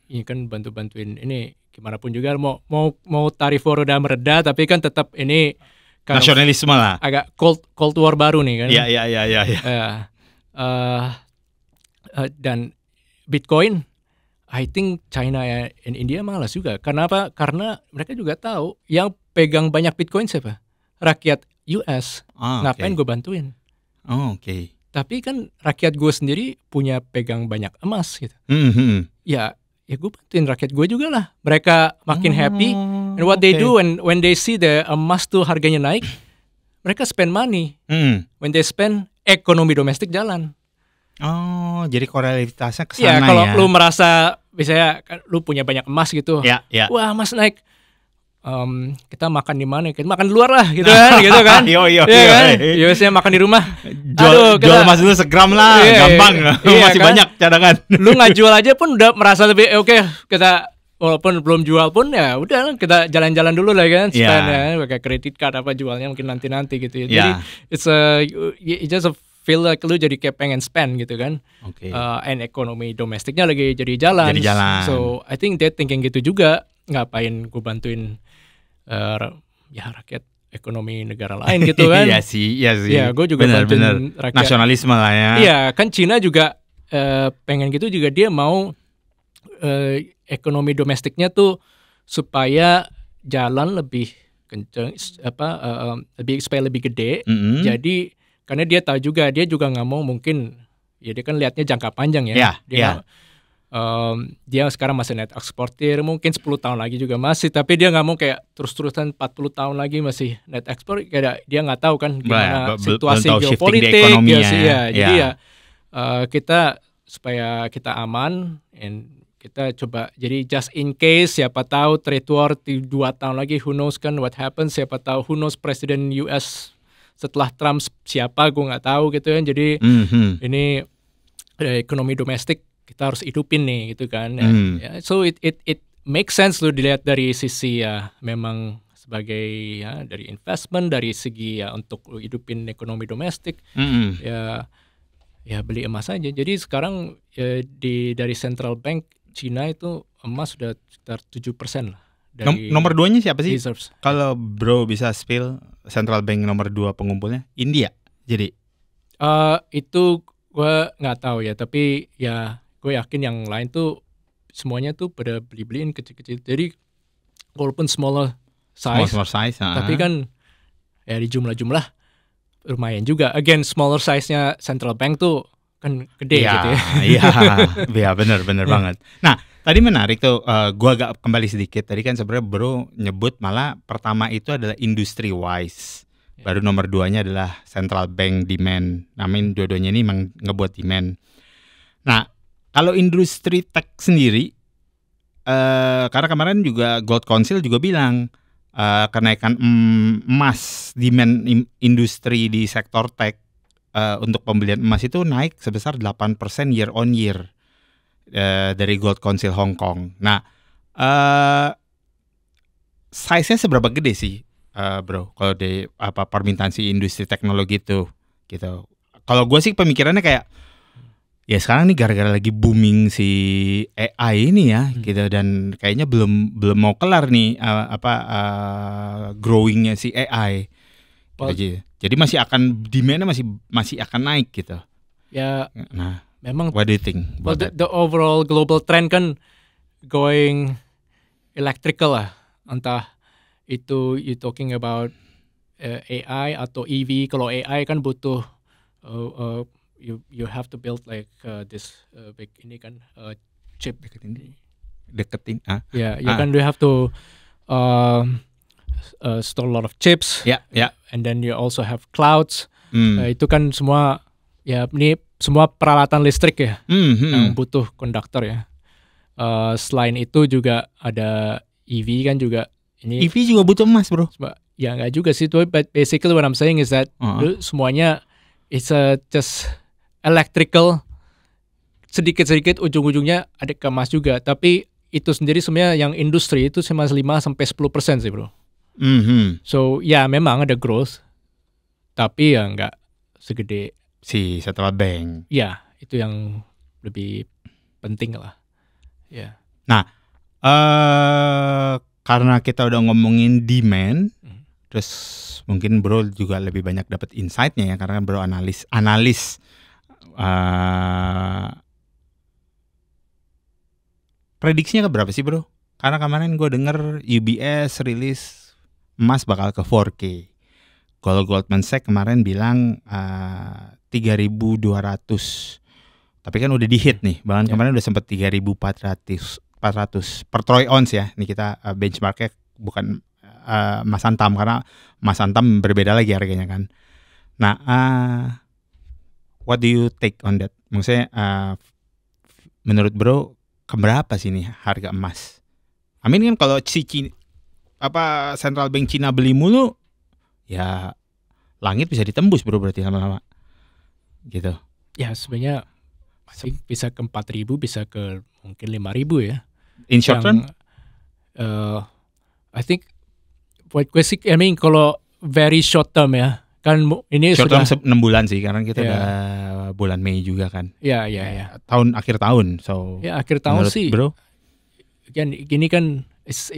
[SPEAKER 1] Ini kan bantuin ini gimana pun juga mau tarif udah mereda tapi kan tetap ini
[SPEAKER 2] nasionalisme lah.
[SPEAKER 1] Agak cold war baru nih kan.
[SPEAKER 2] Iya.
[SPEAKER 1] Dan Bitcoin I think China and India malas juga. Karena apa? Karena mereka juga tahu yang pegang banyak Bitcoin siapa? Rakyat US. Ngapain gue bantuin?
[SPEAKER 2] Oke.
[SPEAKER 1] Tapi kan rakyat gue sendiri punya pegang banyak emas gitu. Ya gue bantuin rakyat gue juga lah. Mereka makin happy. And what they do when they see the emas tuh harganya naik, mereka spend money. When they spend, ekonomi domestik jalan.
[SPEAKER 2] Oh, jadi korelasitasnya ke sana
[SPEAKER 1] ya. Kalau lu merasa misalnya lu punya banyak emas gitu. Wah, emas naik. Kita makan di mana? Kita makan di luar lah gitu kan, gitu kan. Iya. Biasanya makan di rumah.
[SPEAKER 2] Jual emas dulu segram lah, gampang. Masih kan? Banyak cadangan.
[SPEAKER 1] Lu nggak jual aja pun udah merasa lebih oke, kita walaupun belum jual pun ya udah kita jalan-jalan dulu lah kan, spend
[SPEAKER 2] Yeah.
[SPEAKER 1] ya, pakai kredit card apa jualnya mungkin nanti gitu ya. Jadi
[SPEAKER 2] Yeah.
[SPEAKER 1] it just a feel like lu jadi kayak pengen spend gitu kan.
[SPEAKER 2] Oke.
[SPEAKER 1] And ekonomi domestiknya lagi jadi jalan.
[SPEAKER 2] Jadi jalan.
[SPEAKER 1] So I think they thinking gitu juga, ngapain gue bantuin ya rakyat ekonomi negara lain gitu kan.
[SPEAKER 2] Iya sih.
[SPEAKER 1] Ya, gue juga bantuin rakyat.
[SPEAKER 2] Nasionalisme lah ya.
[SPEAKER 1] Iya, kan Cina juga pengen gitu juga, dia mau ekonomi domestiknya tuh supaya jalan lebih kenceng, supaya lebih gede.
[SPEAKER 2] Mm-hmm.
[SPEAKER 1] Jadi karena dia tahu juga, dia juga nggak mau mungkin, ya dia kan lihatnya jangka panjang ya. Dia sekarang masih net eksportir, mungkin 10 tahun lagi juga masih, tapi dia nggak mau kayak terus-terusan 40 tahun lagi masih net ekspor. Kayak dia nggak tahu kan gimana situasi geopolitik ya. Jadi ya kita supaya kita aman, and kita coba jadi just in case, siapa tahu trade war 2 tahun lagi, who knows kan what happens, siapa tahu, who knows presiden US setelah Trump siapa, gue nggak tahu gitu kan. Jadi ini ekonomi domestik kita harus hidupin nih gitu kan. Ya, so it makes sense lu dilihat dari sisi ya memang sebagai ya dari investment, dari segi ya untuk lu hidupin ekonomi domestik. Ya beli emas aja. Jadi sekarang dari central bank Cina itu emas sudah sekitar 7% lah. Dari
[SPEAKER 2] nomor 2-nya siapa sih?
[SPEAKER 1] Reserves.
[SPEAKER 2] Kalau bro bisa spill central bank nomor 2 pengumpulnya India. Jadi
[SPEAKER 1] itu gue nggak tahu ya, tapi ya gue yakin yang lain tuh semuanya tuh pada beli-beliin kecil-kecil. Jadi walaupun smaller size, tapi kan ya di jumlah-jumlah lumayan juga. Again, smaller size-nya central bank tuh kan gede gitu ya.
[SPEAKER 2] Iya, benar banget. Nah, tadi menarik tuh, gua agak kembali sedikit. Tadi kan sebenarnya bro nyebut malah pertama itu adalah industry wise. Baru nomor 2-nya adalah central bank demand. Namun dua-duanya ini memang ngebuat demand. Nah, kalau industri tech sendiri, karena kemarin juga Gold Council juga bilang kenaikan emas, demand industri di sektor tech untuk pembelian emas itu naik sebesar 8% year on year dari Gold Council Hong Kong. Nah, size-nya seberapa gede sih, bro? Kalau di permintaan si industri teknologi itu, gitu. Kalau gue sih pemikirannya kayak, ya sekarang nih gara-gara lagi booming si AI ini ya, gitu, dan kayaknya belum mau kelar nih growingnya si AI. Gitu. Jadi masih akan demand-nya masih akan naik gitu.
[SPEAKER 1] Ya,
[SPEAKER 2] nah,
[SPEAKER 1] memang.
[SPEAKER 2] What do you think?
[SPEAKER 1] The overall global trend kan going electrical lah. Entah itu you talking about AI atau EV. Kalau AI kan butuh you have to build like this big ini kan chip
[SPEAKER 2] deketin
[SPEAKER 1] kan you have to store a lot of chips, and then you also have clouds. Itu kan semua ya, ini semua peralatan listrik ya, yang butuh konduktor ya. Selain itu juga ada EV kan juga. Ini
[SPEAKER 2] EV juga butuh emas bro.
[SPEAKER 1] Ya nggak juga sih, but basically what I'm saying is that semuanya it's just electrical, sedikit-sedikit ujung-ujungnya ada ke emas juga. Tapi itu sendiri sebenarnya yang industri itu cuma 5-10% sih bro. So ya memang ada growth, tapi ya nggak segede
[SPEAKER 2] si central bank.
[SPEAKER 1] Ya itu yang lebih penting lah. Ya.
[SPEAKER 2] Nah, karena kita udah ngomongin demand, terus mungkin bro juga lebih banyak dapat insight-nya ya, karena bro analis. Prediksinya ke berapa sih bro? Karena kemarin gue denger UBS rilis emas bakal ke 4K. Kalau Goldman Sachs kemarin bilang 3.200. Tapi kan udah di hit nih. Bahkan kemarin udah sempat 3.400 per troy ounce ya. Ini kita benchmarknya bukan Mas Antam, karena Mas Antam berbeda lagi harganya kan. Nah, what do you take on that? Maksudnya menurut bro keberapa sih nih harga emas? Amin kan kalau central bank Cina beli mulu, ya langit bisa ditembus bro berarti lama-lama. Gitu.
[SPEAKER 1] Ya sebenarnya bisa ke 4.000, bisa ke mungkin 5.000 ya.
[SPEAKER 2] In short run?
[SPEAKER 1] I think buat gue sih, I mean kalau very short term ya, kan ini
[SPEAKER 2] Short
[SPEAKER 1] sudah
[SPEAKER 2] term 6 bulan sih, karena kita
[SPEAKER 1] Yeah.
[SPEAKER 2] udah bulan Mei juga kan.
[SPEAKER 1] ya
[SPEAKER 2] Akhir tahun. So
[SPEAKER 1] akhir tahun
[SPEAKER 2] menurut
[SPEAKER 1] sih.
[SPEAKER 2] bro,
[SPEAKER 1] Kan gini kan is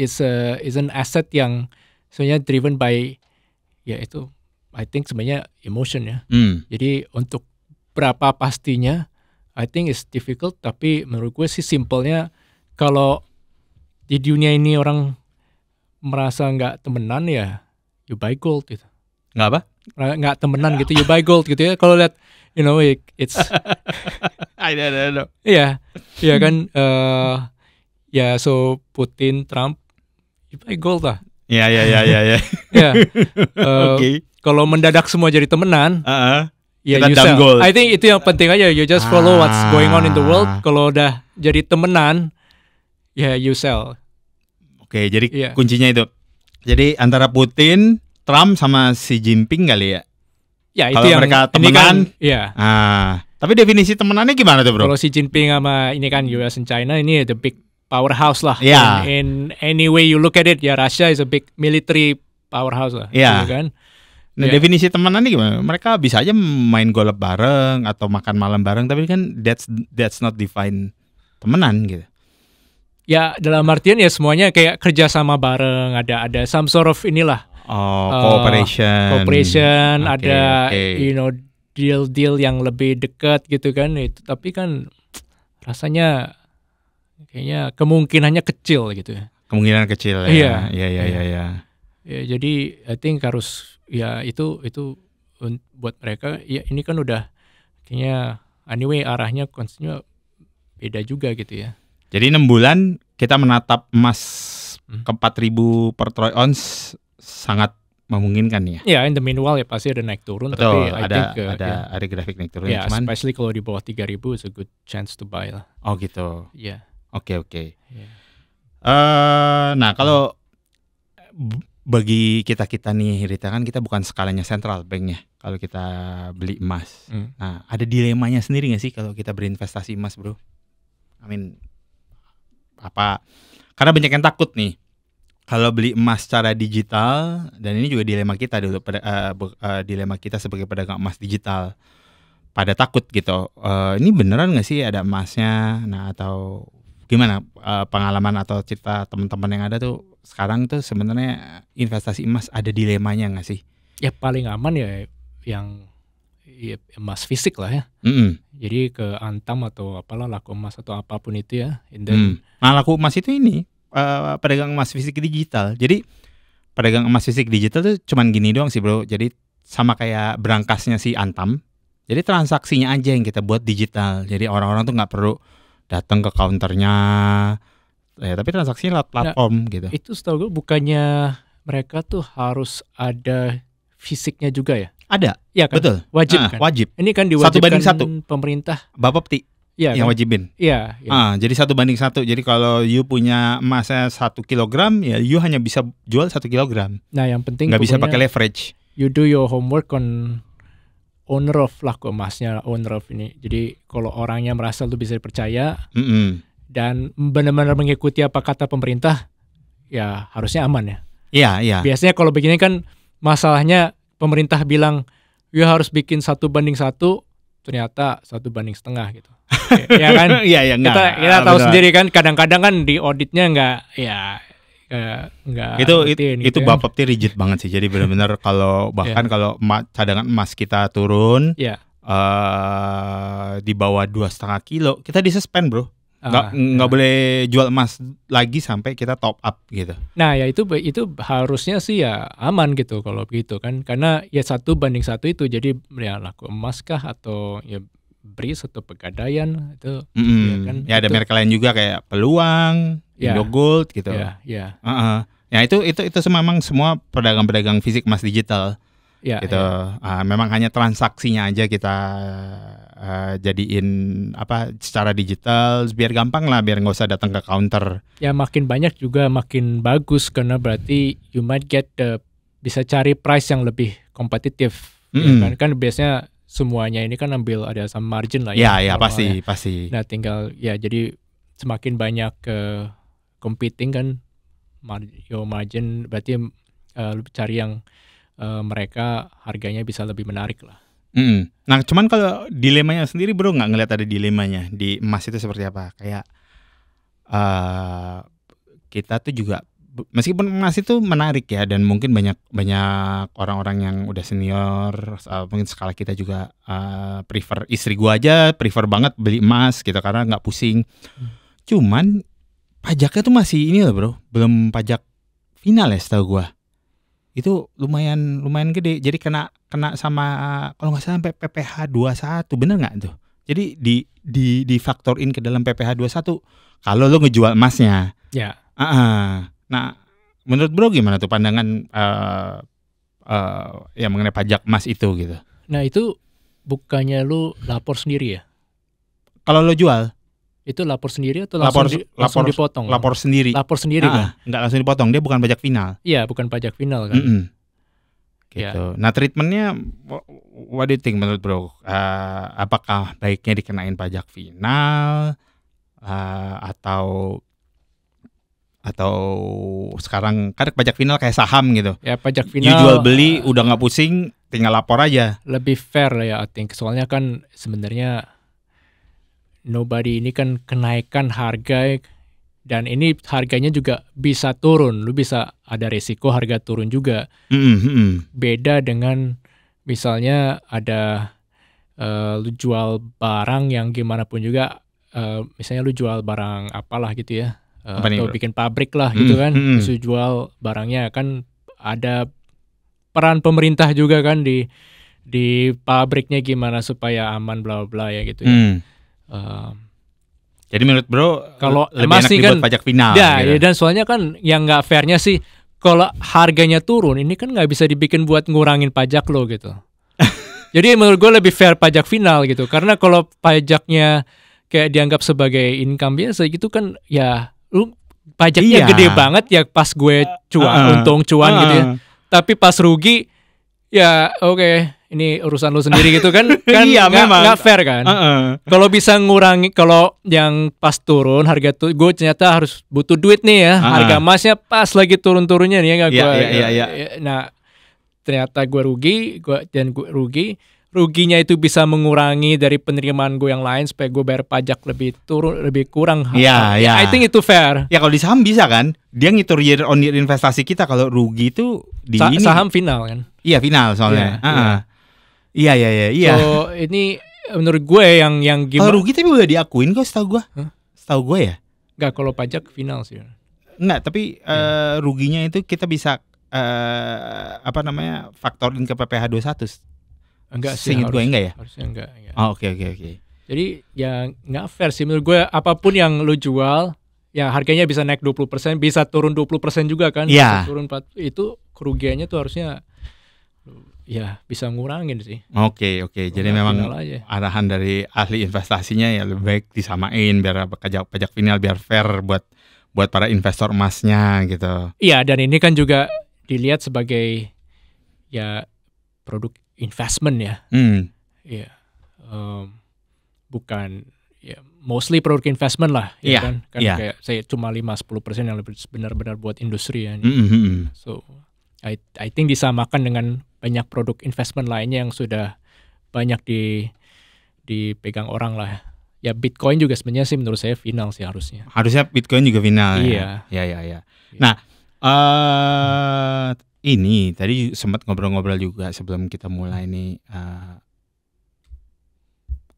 [SPEAKER 1] an asset yang sebenarnya driven by ya itu I think sebenarnya emotion ya. Jadi untuk berapa pastinya I think is difficult, tapi menurut gue sih simpelnya kalau di dunia ini orang merasa nggak temenan ya you buy gold gitu.
[SPEAKER 2] nggak apa?
[SPEAKER 1] Nggak temenan gitu you buy gold gitu ya. Kalau lihat it's
[SPEAKER 2] I don't know.
[SPEAKER 1] iya kan ya so Putin Trump you buy gold lah.
[SPEAKER 2] Ya.
[SPEAKER 1] Ya.
[SPEAKER 2] Oke.
[SPEAKER 1] Kalau mendadak semua jadi temenan, ya
[SPEAKER 2] Kita
[SPEAKER 1] you
[SPEAKER 2] dump
[SPEAKER 1] sell.
[SPEAKER 2] gold.
[SPEAKER 1] I think itu yang penting aja. You just follow what's going on in the world. Kalau udah jadi temenan, ya you sell.
[SPEAKER 2] Oke, jadi
[SPEAKER 1] Iya.
[SPEAKER 2] kuncinya itu. Jadi antara Putin, Trump sama Xi Jinping kali ya.
[SPEAKER 1] Ya itu
[SPEAKER 2] Kalau
[SPEAKER 1] yang
[SPEAKER 2] mereka
[SPEAKER 1] ini kan,
[SPEAKER 2] temenan,
[SPEAKER 1] ya.
[SPEAKER 2] Tapi definisi temenannya gimana tuh bro?
[SPEAKER 1] Kalau Xi Jinping sama ini kan US and China ini the big powerhouse lah.
[SPEAKER 2] Iya.
[SPEAKER 1] In any way you look at it, ya Russia is a big military powerhouse lah.
[SPEAKER 2] Iya.
[SPEAKER 1] Gitu kan.
[SPEAKER 2] Nah,
[SPEAKER 1] Iya.
[SPEAKER 2] definisi temenannya gimana? Mereka bisa aja main golf bareng atau makan malam bareng, tapi kan that's not define temenan gitu.
[SPEAKER 1] Ya dalam artian ya semuanya kayak kerja sama bareng, ada some sort of inilah.
[SPEAKER 2] Cooperation.
[SPEAKER 1] Oke, ada
[SPEAKER 2] oke.
[SPEAKER 1] deal yang lebih dekat gitu kan itu, tapi kan rasanya kayaknya kemungkinannya kecil gitu ya.
[SPEAKER 2] Kemungkinan kecil ya.
[SPEAKER 1] Iya.
[SPEAKER 2] Iya.
[SPEAKER 1] Ya jadi I think harus ya itu buat mereka ya ini kan udah kayaknya anyway arahnya konsepnya beda juga gitu ya.
[SPEAKER 2] Jadi 6 bulan kita menatap emas ke 4.000 per troy ounce sangat memungkinkan ya.
[SPEAKER 1] Ya in the meanwhile ya pasti ada naik turun.
[SPEAKER 2] Betul,
[SPEAKER 1] Tapi I
[SPEAKER 2] ada
[SPEAKER 1] think
[SPEAKER 2] ada grafik naik turun.
[SPEAKER 1] ya
[SPEAKER 2] Cuman
[SPEAKER 1] especially kalau di bawah 3.000 is a good chance to buy lah.
[SPEAKER 2] oh gitu.
[SPEAKER 1] Ya.
[SPEAKER 2] Oke.
[SPEAKER 1] Ya.
[SPEAKER 2] Nah kalau bagi kita nih Rita, kan kita bukan skalanya central bank ya kalau kita beli emas. Nah ada dilemanya sendiri nggak sih kalau kita berinvestasi emas bro? Karena banyak yang takut nih kalau beli emas secara digital, dan ini juga dilema kita dulu dilema kita sebagai pedagang emas digital. Pada takut gitu. Ini beneran nggak sih ada emasnya? Nah atau gimana pengalaman atau cerita teman-teman yang ada tuh sekarang tuh sebenarnya investasi emas ada dilemanya nggak sih?
[SPEAKER 1] Ya paling aman ya yang emas fisik lah ya. Jadi ke Antam atau apalah laku emas atau apapun itu ya.
[SPEAKER 2] Nah laku emas itu ini pedagang emas fisik digital. Jadi pedagang emas fisik digital tuh cuman gini doang sih bro. Jadi sama kayak berangkasnya si Antam. Jadi transaksinya aja yang kita buat digital. Jadi orang-orang tuh nggak perlu datang ke counternya. Ya, tapi transaksinya lewat platform gitu.
[SPEAKER 1] Itu setahu gue bukannya mereka tuh harus ada fisiknya juga ya?
[SPEAKER 2] Ada.
[SPEAKER 1] Iya kan?
[SPEAKER 2] Betul.
[SPEAKER 1] Wajib kan?
[SPEAKER 2] Wajib.
[SPEAKER 1] Ini kan diwajibkan
[SPEAKER 2] 1:1.
[SPEAKER 1] pemerintah.
[SPEAKER 2] Bapepti yang
[SPEAKER 1] kan?
[SPEAKER 2] wajibin.
[SPEAKER 1] Iya.
[SPEAKER 2] Jadi 1:1. Jadi kalau you punya emasnya 1 kilogram, ya you hanya bisa jual 1 kilogram.
[SPEAKER 1] Nah yang penting
[SPEAKER 2] nggak bisa
[SPEAKER 1] pokoknya
[SPEAKER 2] pakai leverage.
[SPEAKER 1] You do your homework on owner of laku emasnya, owner of ini. Jadi kalau orangnya merasa lu bisa dipercaya dan benar-benar mengikuti apa kata pemerintah, ya harusnya aman ya.
[SPEAKER 2] Iya.
[SPEAKER 1] Biasanya kalau begini kan masalahnya pemerintah bilang you harus bikin 1:1, ternyata 1:1 gitu. Ya kan?
[SPEAKER 2] Iya,
[SPEAKER 1] Kita tahu sendiri kan kadang-kadang kan di auditnya nggak
[SPEAKER 2] itu
[SPEAKER 1] gitu kan.
[SPEAKER 2] Bapepti rigid banget sih. Jadi benar-benar kalau bahkan kalau cadangan emas kita turun di bawah 2,5 kilo, kita disuspend bro. Nggak boleh jual emas lagi sampai kita top up gitu.
[SPEAKER 1] Nah ya itu harusnya sih ya aman gitu kalau begitu kan, karena ya 1:1 itu jadi ya laku emas kah atau ya BRIS atau Pegadaian itu ya kan.
[SPEAKER 2] Ya ada merek lain juga kayak Peluang, Indogold gitu.
[SPEAKER 1] Ya
[SPEAKER 2] itu memang semua pedagang-pedagang fisik emas digital. Gitu. Memang hanya transaksinya aja kita jadiin secara digital biar gampang lah, biar nggak usah datang ke counter.
[SPEAKER 1] Ya makin banyak juga makin bagus karena berarti you might get bisa cari price yang lebih kompetitif. Ya kan biasanya semuanya ini kan ambil ada sama margin lah ya.
[SPEAKER 2] Ya pasti.
[SPEAKER 1] Nah tinggal ya jadi semakin banyak competing kan your margin berarti lu cari yang mereka harganya bisa lebih menarik lah.
[SPEAKER 2] Nah, cuman kalau dilemanya sendiri bro, nggak ngeliat ada dilemanya di emas itu seperti apa? Kayak kita tuh juga meskipun emas itu menarik ya, dan mungkin banyak orang-orang yang udah senior, mungkin skala kita juga prefer, istri gua aja prefer banget beli emas gitu karena nggak pusing. Cuman pajaknya tuh masih ini loh bro, belum pajak final ya setahu gua. Itu lumayan gede. Jadi kena sama kalau nggak salah sampai PPh 21, bener nggak tuh? Jadi di faktorin ke dalam PPh 21 kalau lo ngejual emasnya.
[SPEAKER 1] Ya.
[SPEAKER 2] Nah, menurut bro gimana tuh pandangan ya mengenai pajak emas itu gitu?
[SPEAKER 1] Nah itu bukannya lu lapor sendiri ya?
[SPEAKER 2] Kalau lo jual?
[SPEAKER 1] Itu lapor sendiri atau langsung dipotong?
[SPEAKER 2] Lapor sendiri.
[SPEAKER 1] Lapor sendiri kan?
[SPEAKER 2] Nggak langsung dipotong, dia bukan pajak final.
[SPEAKER 1] Iya, bukan pajak final kan?
[SPEAKER 2] Gitu. Ya. Nah treatmentnya, what do you think menurut bro? Apakah baiknya dikenain pajak final atau sekarang kan pajak final kayak saham gitu?
[SPEAKER 1] Ya pajak final.
[SPEAKER 2] Jual beli udah nggak pusing, tinggal lapor aja.
[SPEAKER 1] Lebih fair lah ya, I think. Soalnya kan sebenarnya nobody ini kan kenaikan harga, dan ini harganya juga bisa turun. Lu bisa ada resiko harga turun juga. Beda dengan misalnya ada lu jual barang yang gimana pun juga, misalnya lu jual barang apalah gitu ya, atau bikin pabrik lah gitu kan, terus lu jual barangnya kan ada peran pemerintah juga kan di pabriknya gimana supaya aman bla bla ya gitu ya.
[SPEAKER 2] Jadi menurut bro
[SPEAKER 1] kalau
[SPEAKER 2] lebih enak dibuat kan, pajak final
[SPEAKER 1] ya, gitu. Ya, dan soalnya kan yang nggak fairnya sih kalau harganya turun ini kan nggak bisa dibikin buat ngurangin pajak lo gitu. Jadi menurut gue lebih fair pajak final gitu, karena kalau pajaknya kayak dianggap sebagai income biasa gitu kan ya lu pajaknya gede banget ya pas gue untung cuan gitu ya, tapi pas rugi ya oke. Ini urusan lu sendiri gitu kan
[SPEAKER 2] iya,
[SPEAKER 1] nggak fair kan. Kalau bisa ngurangi, kalau yang pas turun harga tuh gue ternyata harus butuh duit nih ya, harga emasnya pas lagi turun-turunnya nih ya nggak gue. Nah ternyata gue ruginya itu bisa mengurangi dari penerimaan gue yang lain supaya gue bayar pajak lebih kurang. I think itu fair.
[SPEAKER 2] Ya kalau di saham bisa kan, dia ngitur year on year investasi kita, kalau rugi itu di
[SPEAKER 1] saham final kan.
[SPEAKER 2] Iya final soalnya. Iya.
[SPEAKER 1] So ini menurut gue yang gimana?
[SPEAKER 2] Kalau rugi tapi udah diakuin kok setahu gue. Setahu gue ya.
[SPEAKER 1] Enggak, kalau pajak final sih.
[SPEAKER 2] Enggak, tapi ruginya itu kita bisa faktorin ke PPh 21.
[SPEAKER 1] Enggak sih.
[SPEAKER 2] Seingat gue enggak ya?
[SPEAKER 1] Harusnya enggak.
[SPEAKER 2] Oh, oke.
[SPEAKER 1] Jadi ya nggak fair sih menurut gue, apapun yang lu jual ya harganya bisa naik 20%, bisa turun 20% juga kan.
[SPEAKER 2] Iya.
[SPEAKER 1] Bisa turun 4, itu kerugiannya tuh harusnya ya bisa ngurangin sih.
[SPEAKER 2] Oke. Jadi memang arahan dari ahli investasinya ya lebih baik disamain biar pajak final biar fair buat para investor emasnya gitu. Iya,
[SPEAKER 1] dan ini kan juga dilihat sebagai ya produk investment ya. Iya. Bukan ya mostly produk investment lah ya kan. Kayak saya cuma 5-10% yang lebih benar-benar buat industri ya. So I think disamakan dengan banyak produk investment lainnya yang sudah banyak dipegang orang lah. Ya Bitcoin juga sebenarnya sih menurut saya final sih harusnya. Harusnya
[SPEAKER 2] Bitcoin juga final.
[SPEAKER 1] Iya.
[SPEAKER 2] Ya. Nah, ini tadi sempat ngobrol-ngobrol juga sebelum kita mulai nih.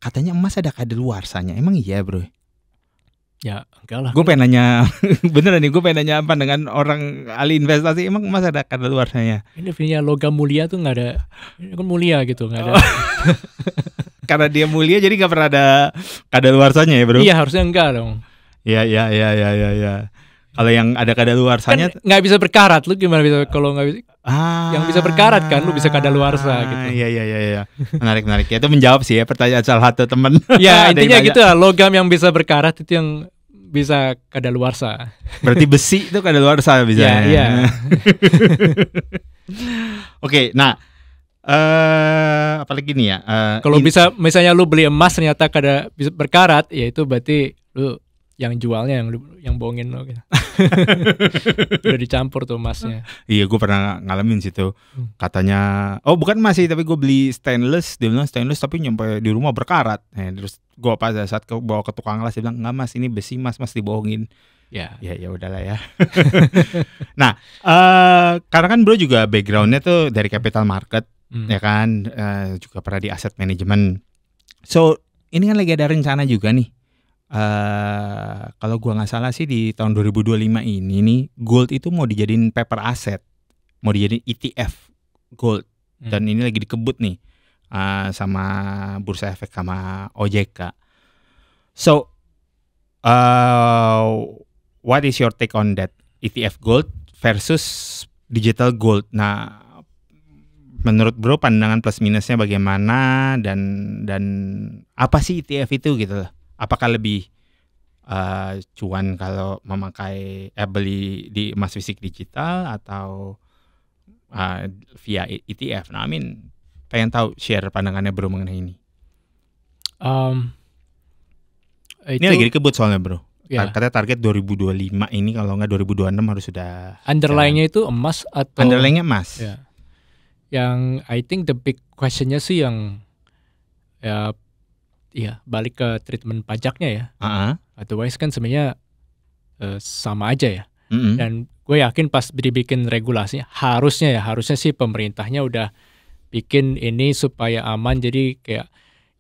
[SPEAKER 2] Katanya emas ada kadaluarsanya. Emang iya, bro?
[SPEAKER 1] Ya enggak lah.
[SPEAKER 2] Gue pengen nanya, beneran nih, gue pengen nanya apa dengan orang ahli investasi, emang emas ada kadaluarsanya?
[SPEAKER 1] Ini definisinya logam mulia tuh nggak ada, ini kan mulia gitu, nggak ada.
[SPEAKER 2] Karena dia mulia jadi nggak pernah ada kadaluarsanya ya bro?
[SPEAKER 1] Iya harusnya enggak dong.
[SPEAKER 2] Ya. Kalau yang ada kadaluarsanya
[SPEAKER 1] kan nggak bisa berkarat, lu gimana bisa kalau nggak bisa? Yang bisa berkarat kan, lu bisa kadaluarsa gitu.
[SPEAKER 2] Iya. Menarik. Ya, itu menjawab sih ya pertanyaan salah satu teman.
[SPEAKER 1] Ya intinya gitu lah, logam yang bisa berkarat itu yang bisa kadaluarsa.
[SPEAKER 2] Berarti besi itu kadaluarsa bisa.
[SPEAKER 1] Iya.
[SPEAKER 2] Oke, nah apalagi nih ya.
[SPEAKER 1] Kalau bisa misalnya lu beli emas ternyata bisa berkarat, ya itu berarti lu yang jualnya yang bohongin lo gitu. Udah dicampur tuh emasnya.
[SPEAKER 2] Iya, gue pernah ngalamin situ. Katanya, oh bukan emas sih, tapi gue beli stainless. Dia bilang stainless tapi nyampe di rumah berkarat. Terus gue pada saat bawa ke tukang las, dia bilang nggak mas, ini besi mas dibohongin. Ya udahlah ya. Nah, karena kan bro juga backgroundnya tuh dari capital market, ya kan, juga pernah di asset management. So ini kan lagi ada rencana juga nih. Kalau gua nggak salah sih di tahun 2025 ini nih gold itu mau dijadiin paper asset, mau dijadiin ETF gold, dan ini lagi dikebut nih sama Bursa Efek sama OJK. So what is your take on that, ETF gold versus digital gold? Nah, menurut bro pandangan plus minusnya bagaimana, dan apa sih ETF itu gitu loh? Apakah lebih cuan kalau memakai beli di emas fisik digital atau via ETF? Nah, pengen tahu share pandangannya bro mengenai ini. Ini lagi dikebut soalnya bro. Katanya target 2025 ini, kalau nggak 2026 harus sudah.
[SPEAKER 1] Underlying-nya itu emas atau?
[SPEAKER 2] Underlying-nya emas.
[SPEAKER 1] Ya. Yang I think the big question-nya sih yang balik ke treatment pajaknya ya. Otherwise kan sebenarnya sama aja ya. Dan gue yakin pas dibikin regulasinya harusnya sih pemerintahnya udah bikin ini supaya aman. Jadi kayak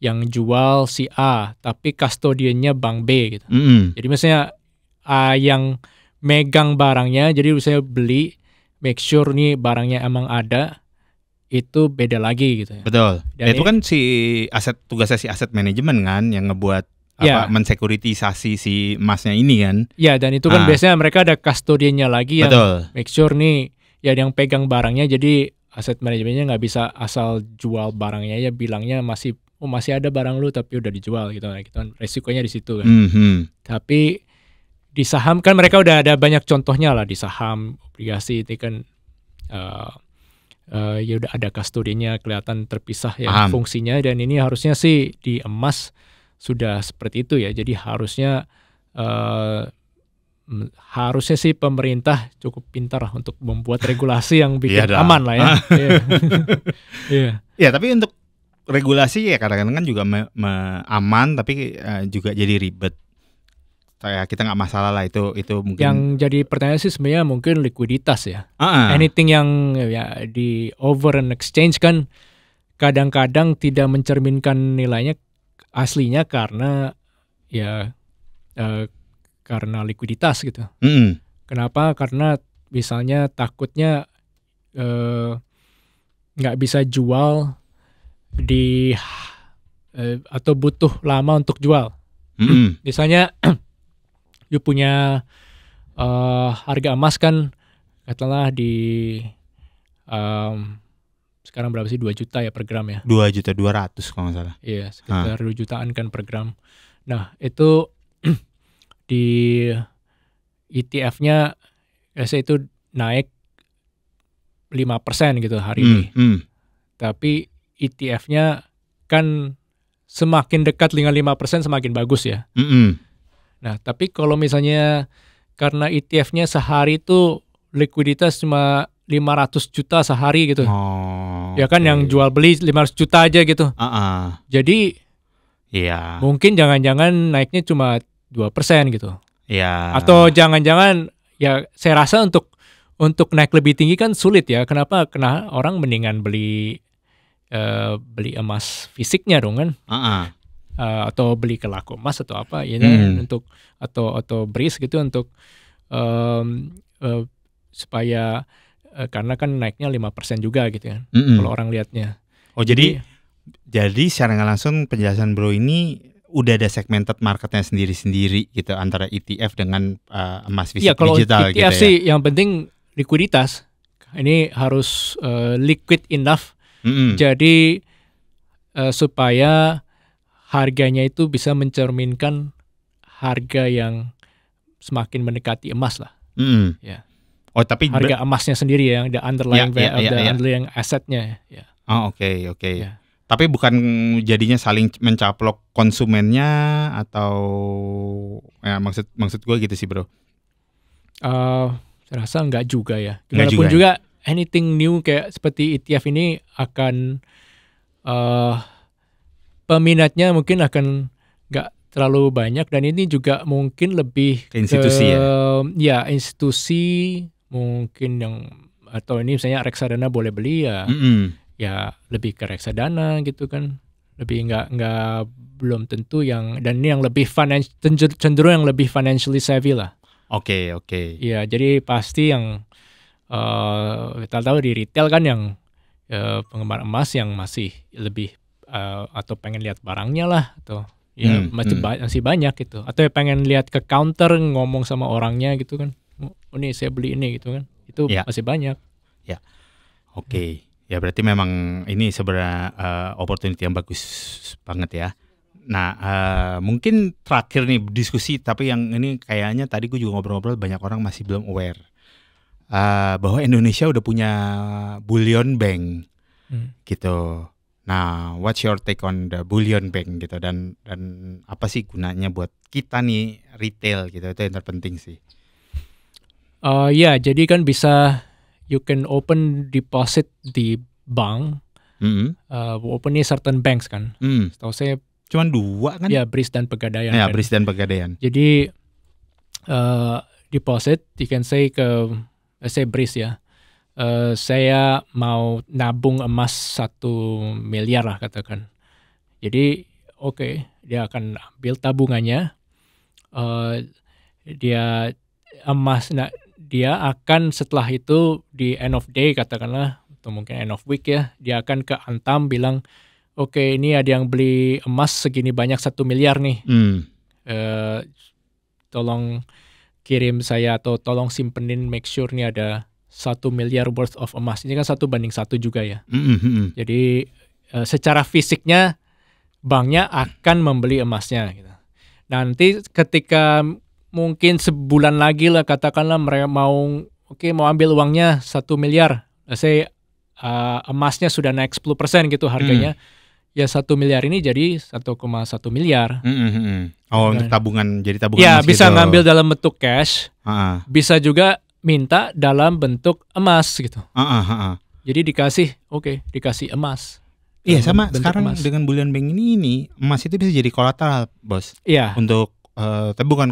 [SPEAKER 1] yang jual si A tapi kustodiannya bank B gitu. Jadi misalnya yang megang barangnya, jadi misalnya beli, make sure nih barangnya emang ada, itu beda lagi gitu ya.
[SPEAKER 2] Betul. Dan itu kan tugasnya si aset manajemen kan yang ngebuat mensekuritisasi si emasnya ini kan.
[SPEAKER 1] Ya, dan itu kan biasanya mereka ada kustodiannya lagi yang make sure nih ya yang pegang barangnya, jadi aset manajemennya nggak bisa asal jual barangnya ya, bilangnya masih ada barang lu tapi udah dijual gitu kan. Resikonya di situ kan. Tapi di saham kan mereka udah ada banyak contohnya lah, di saham, obligasi itu kan ya udah ada kustodinya, kelihatan terpisah ya fungsinya. Dan ini harusnya sih di emas sudah seperti itu ya. Jadi harusnya sih pemerintah cukup pintar lah untuk membuat regulasi yang bikin aman lah ya.
[SPEAKER 2] Ya, tapi untuk regulasi ya kadang-kadang kan juga aman, tapi juga jadi ribet. Kita nggak masalah lah itu mungkin.
[SPEAKER 1] Yang jadi pertanyaan sih sebenarnya mungkin likuiditas ya. Anything yang ya di over and exchange kan kadang-kadang tidak mencerminkan nilainya aslinya karena ya karena likuiditas gitu. Kenapa? Karena misalnya takutnya nggak bisa jual atau butuh lama untuk jual. Misalnya you punya harga emas kan katakanlah di sekarang berapa sih, 2 juta ya per gram ya?
[SPEAKER 2] 2.200.000 kalau nggak salah.
[SPEAKER 1] Iya, sekitar 2 jutaan kan per gram. Nah, itu di ETF-nya biasanya itu naik 5% gitu hari ini. Tapi ETF-nya kan semakin dekat dengan 5% semakin bagus ya. Nah, tapi kalau misalnya karena ETF-nya sehari itu likuiditas cuma 500 juta sehari gitu. Ya kan yang jual beli 500 juta aja gitu. Jadi mungkin jangan-jangan naiknya cuma 2% gitu. Atau jangan-jangan ya saya rasa untuk naik lebih tinggi kan sulit ya. Kenapa? Karena orang mendingan beli emas fisiknya dong kan. Atau beli ke laku emas atau apa ya untuk atau BRIS gitu untuk supaya karena kan naiknya 5% juga gitu kan. Kalau orang lihatnya.
[SPEAKER 2] Oh, jadi secara nggak langsung penjelasan bro ini udah ada segmented marketnya sendiri-sendiri gitu antara ETF dengan emas fisik digital
[SPEAKER 1] ETF
[SPEAKER 2] gitu ya.
[SPEAKER 1] sih yang penting likuiditas. Ini harus liquid enough. Jadi supaya harganya itu bisa mencerminkan harga yang semakin mendekati emas lah. Ya.
[SPEAKER 2] Oh, tapi
[SPEAKER 1] harga emasnya sendiri yang the underlying underlying assetnya. Ya.
[SPEAKER 2] Oh, oke.
[SPEAKER 1] Ya.
[SPEAKER 2] Tapi bukan jadinya saling mencaplok konsumennya atau ya maksud gue gitu sih bro.
[SPEAKER 1] Saya rasa enggak juga ya.
[SPEAKER 2] Enggak
[SPEAKER 1] Walaupun
[SPEAKER 2] juga
[SPEAKER 1] juga anything new kayak seperti ETF ini akan peminatnya mungkin akan enggak terlalu banyak, dan ini juga mungkin lebih
[SPEAKER 2] ke institusi
[SPEAKER 1] ya institusi mungkin yang, atau ini misalnya reksadana boleh beli ya. Ya lebih ke reksadana gitu kan, lebih nggak belum tentu yang, dan ini yang lebih cenderung yang lebih financially savvy lah.
[SPEAKER 2] Oke.
[SPEAKER 1] Ya jadi pasti yang kita tahu di retail kan yang penggemar emas yang masih lebih atau pengen lihat barangnya lah, atau ya masih banyak gitu, atau pengen lihat ke counter ngomong sama orangnya gitu kan, oh ini saya beli ini gitu kan, itu masih banyak.
[SPEAKER 2] Ya, oke. Ya berarti memang ini sebenarnya opportunity yang bagus banget ya. Nah mungkin terakhir nih diskusi, tapi yang ini kayaknya tadi gue juga ngobrol-ngobrol banyak orang masih belum aware bahwa Indonesia udah punya bullion bank gitu. Nah, what's your take on the bullion bank gitu, dan apa sih gunanya buat kita nih retail gitu, itu yang terpenting sih.
[SPEAKER 1] Ya jadi kan bisa, you can open deposit di bank, open nih certain banks kan. Setahu saya
[SPEAKER 2] cuman 2 kan?
[SPEAKER 1] Ya, BRIS dan Pegadaian.
[SPEAKER 2] Ya,
[SPEAKER 1] kan?
[SPEAKER 2] BRIS dan Pegadaian.
[SPEAKER 1] Jadi deposit, you can say ke, saya BRIS ya, saya mau nabung emas 1 miliar lah katakan. Jadi oke, dia akan ambil tabungannya, dia emas, dia akan setelah itu di end of day katakanlah, atau mungkin end of week ya, dia akan ke Antam bilang, oke ini ada yang beli emas segini banyak 1 miliar nih, tolong kirim saya, atau tolong simpenin, make sure nih ada 1 miliar worth of emas. Ini kan 1:1 juga ya. Jadi secara fisiknya banknya akan membeli emasnya gitu. Nanti ketika mungkin sebulan lagi lah katakanlah mereka mau ambil uangnya 1 miliar. Saya emasnya sudah naik 10% gitu harganya. Ya 1 miliar ini jadi 1,1 miliar.
[SPEAKER 2] Oh, untuk tabungan, jadi tabungan
[SPEAKER 1] ya,
[SPEAKER 2] emas
[SPEAKER 1] bisa
[SPEAKER 2] gitu.
[SPEAKER 1] ngambil dalam bentuk cash. Bisa juga minta dalam bentuk emas gitu. Jadi dikasih emas.
[SPEAKER 2] Iya, sama sekarang emas. Dengan bullion bank ini emas itu bisa jadi kolateral, Bos.
[SPEAKER 1] Iya.
[SPEAKER 2] Untuk tapi bukan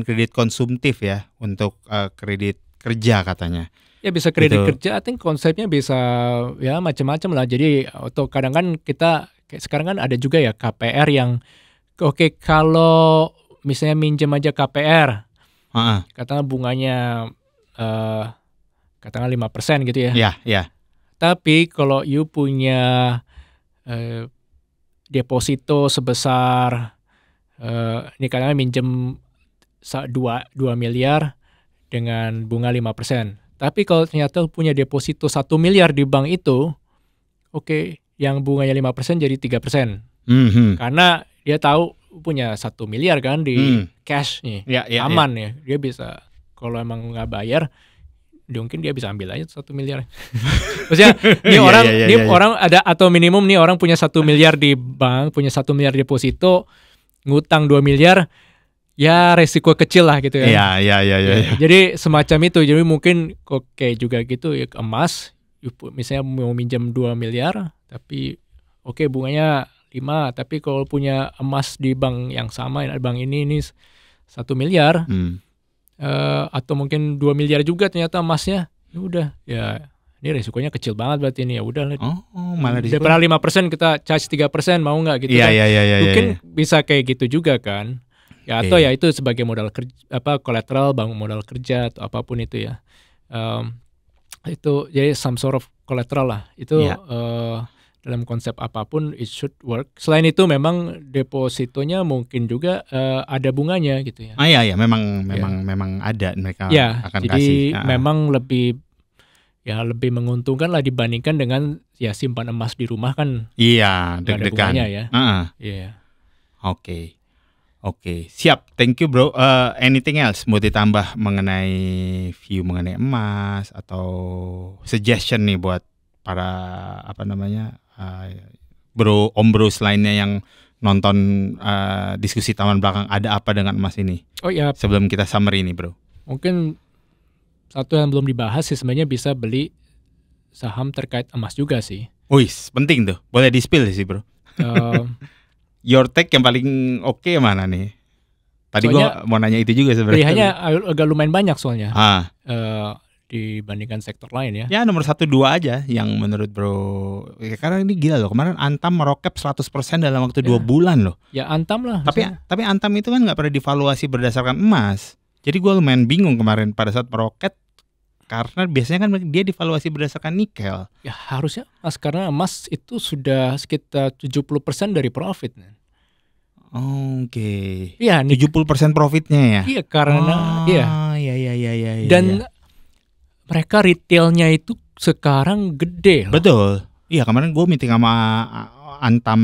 [SPEAKER 2] kredit konsumtif ya, untuk kredit kerja katanya.
[SPEAKER 1] Ya bisa kredit kerja, I think konsepnya bisa ya macam-macam lah. Jadi atau kadang kan kita kayak sekarang kan ada juga ya KPR yang kalau misalnya minjem aja KPR, katakanlah bunganya katakanlah 5% gitu ya.
[SPEAKER 2] Iya.
[SPEAKER 1] Tapi kalau you punya deposito sebesar ini kadang minjem 2 miliar dengan bunga 5%. Tapi kalau ternyata punya deposito 1 miliar di bank itu, yang bunganya 5% jadi 3%. Karena dia tahu punya 1 miliar kan di cash nih, aman ya. Dia bisa, kalau emang nggak bayar, mungkin dia bisa ambil aja 1 miliar. Maksudnya orang ada, atau minimum nih orang punya 1 miliar di bank, punya 1 miliar deposito, ngutang 2 miliar, ya resiko kecil lah gitu ya.
[SPEAKER 2] Iya.
[SPEAKER 1] Jadi semacam itu. Jadi mungkin juga gitu ya, emas, misalnya mau minjam 2 miliar, tapi bunganya 5, tapi kalau punya emas di bank yang sama, bank ini 1 miliar, atau mungkin 2 miliar juga ternyata emasnya, ya udah, ya ini resikonya kecil banget berarti ini, ya udah.
[SPEAKER 2] Malah
[SPEAKER 1] daripada 5% kita charge 3%, mau nggak gitu?
[SPEAKER 2] Iya.
[SPEAKER 1] Mungkin bisa kayak gitu juga kan. Ya, atau ya itu sebagai modal kerja, collateral, bank modal kerja atau apapun itu ya. Itu jadi some sort of collateral lah. Itu dalam konsep apapun it should work. Selain itu memang depositonya mungkin juga ada bunganya gitu ya.
[SPEAKER 2] Iya, memang ada, mereka akan
[SPEAKER 1] jadi
[SPEAKER 2] kasih.
[SPEAKER 1] Memang lebih menguntungkan lah dibandingkan dengan ya simpan emas di rumah kan.
[SPEAKER 2] Iya, deg-degan
[SPEAKER 1] ya. Iya.
[SPEAKER 2] Oke, siap. Thank you bro. Anything else mau ditambah mengenai view mengenai emas, atau suggestion nih buat para Om bro lainnya yang nonton diskusi taman belakang, ada apa dengan emas ini?
[SPEAKER 1] Oh ya,
[SPEAKER 2] Sebelum kita summary ini bro.
[SPEAKER 1] mungkin satu yang belum dibahas sih sebenarnya bisa beli saham terkait emas juga sih.
[SPEAKER 2] Wih, penting tuh. Boleh di-spill sih bro. Your take yang paling oke mana nih? Tadi gue mau nanya itu juga sebenarnya.
[SPEAKER 1] Pilihannya agak lumayan banyak soalnya. Dibandingkan sektor lain ya.
[SPEAKER 2] Ya nomor 1-2 aja yang menurut bro. Karena ini gila loh. Kemarin Antam merokep 100% dalam waktu 2 bulan loh.
[SPEAKER 1] Ya Antam lah.
[SPEAKER 2] Tapi Antam itu kan gak pernah divaluasi berdasarkan emas. Jadi gue lumayan bingung kemarin pada saat meroket. Karena biasanya kan dia divaluasi berdasarkan nikel.
[SPEAKER 1] Ya harusnya emas, karena emas itu sudah sekitar 70% dari profit.
[SPEAKER 2] Oke.
[SPEAKER 1] Iya,
[SPEAKER 2] 70% profitnya ya.
[SPEAKER 1] Iya, karena
[SPEAKER 2] iya.
[SPEAKER 1] Dan mereka retailnya itu sekarang gede loh.
[SPEAKER 2] Betul. Iya, kemarin gue meeting sama Antam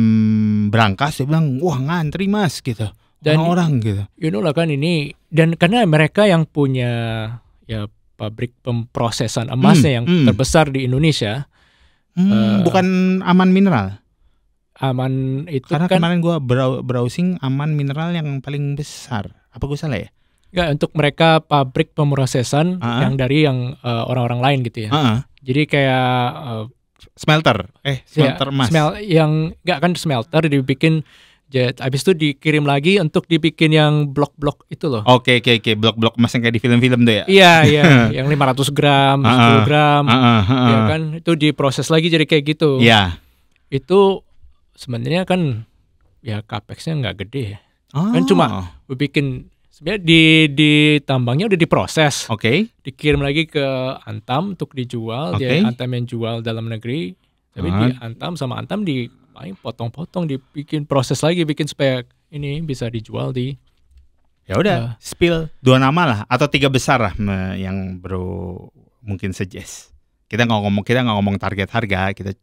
[SPEAKER 2] Brankas, dia bilang, wah ngantri mas gitu. Dan orang gitu.
[SPEAKER 1] You know lah kan ini, dan karena mereka yang punya ya pabrik pemprosesan emasnya yang terbesar di Indonesia.
[SPEAKER 2] Bukan Aman Mineral.
[SPEAKER 1] Aman itu
[SPEAKER 2] karena
[SPEAKER 1] kan.
[SPEAKER 2] Kemarin gue browsing Aman Mineral yang paling besar. Apa gue salah ya?
[SPEAKER 1] Enggak, untuk mereka pabrik pemrosesan yang dari yang orang-orang lain gitu ya. Jadi kayak
[SPEAKER 2] smelter emas.
[SPEAKER 1] Yang enggak kan smelter dibikin. Habis itu dikirim lagi untuk dibikin yang blok-blok itu loh.
[SPEAKER 2] Oke. Blok-blok emas yang kayak di film-film tuh ya?
[SPEAKER 1] Iya. Yang 500 gram, 10 gram. Ya kan, itu diproses lagi jadi kayak gitu.
[SPEAKER 2] Iya.
[SPEAKER 1] Itu sebenarnya kan ya capex-nya nggak gede ya. Kan cuma bikin, sebenarnya di tambangnya udah diproses. Dikirim lagi ke Antam untuk dijual. Dia Antam yang jual dalam negeri. Tapi di Antam sama Antam potong-potong, dibikin proses lagi, bikin supaya ini bisa dijual di.
[SPEAKER 2] Ya udah, spill 2 nama lah atau 3 besar lah yang bro mungkin suggest. Kita nggak ngomong target harga, kita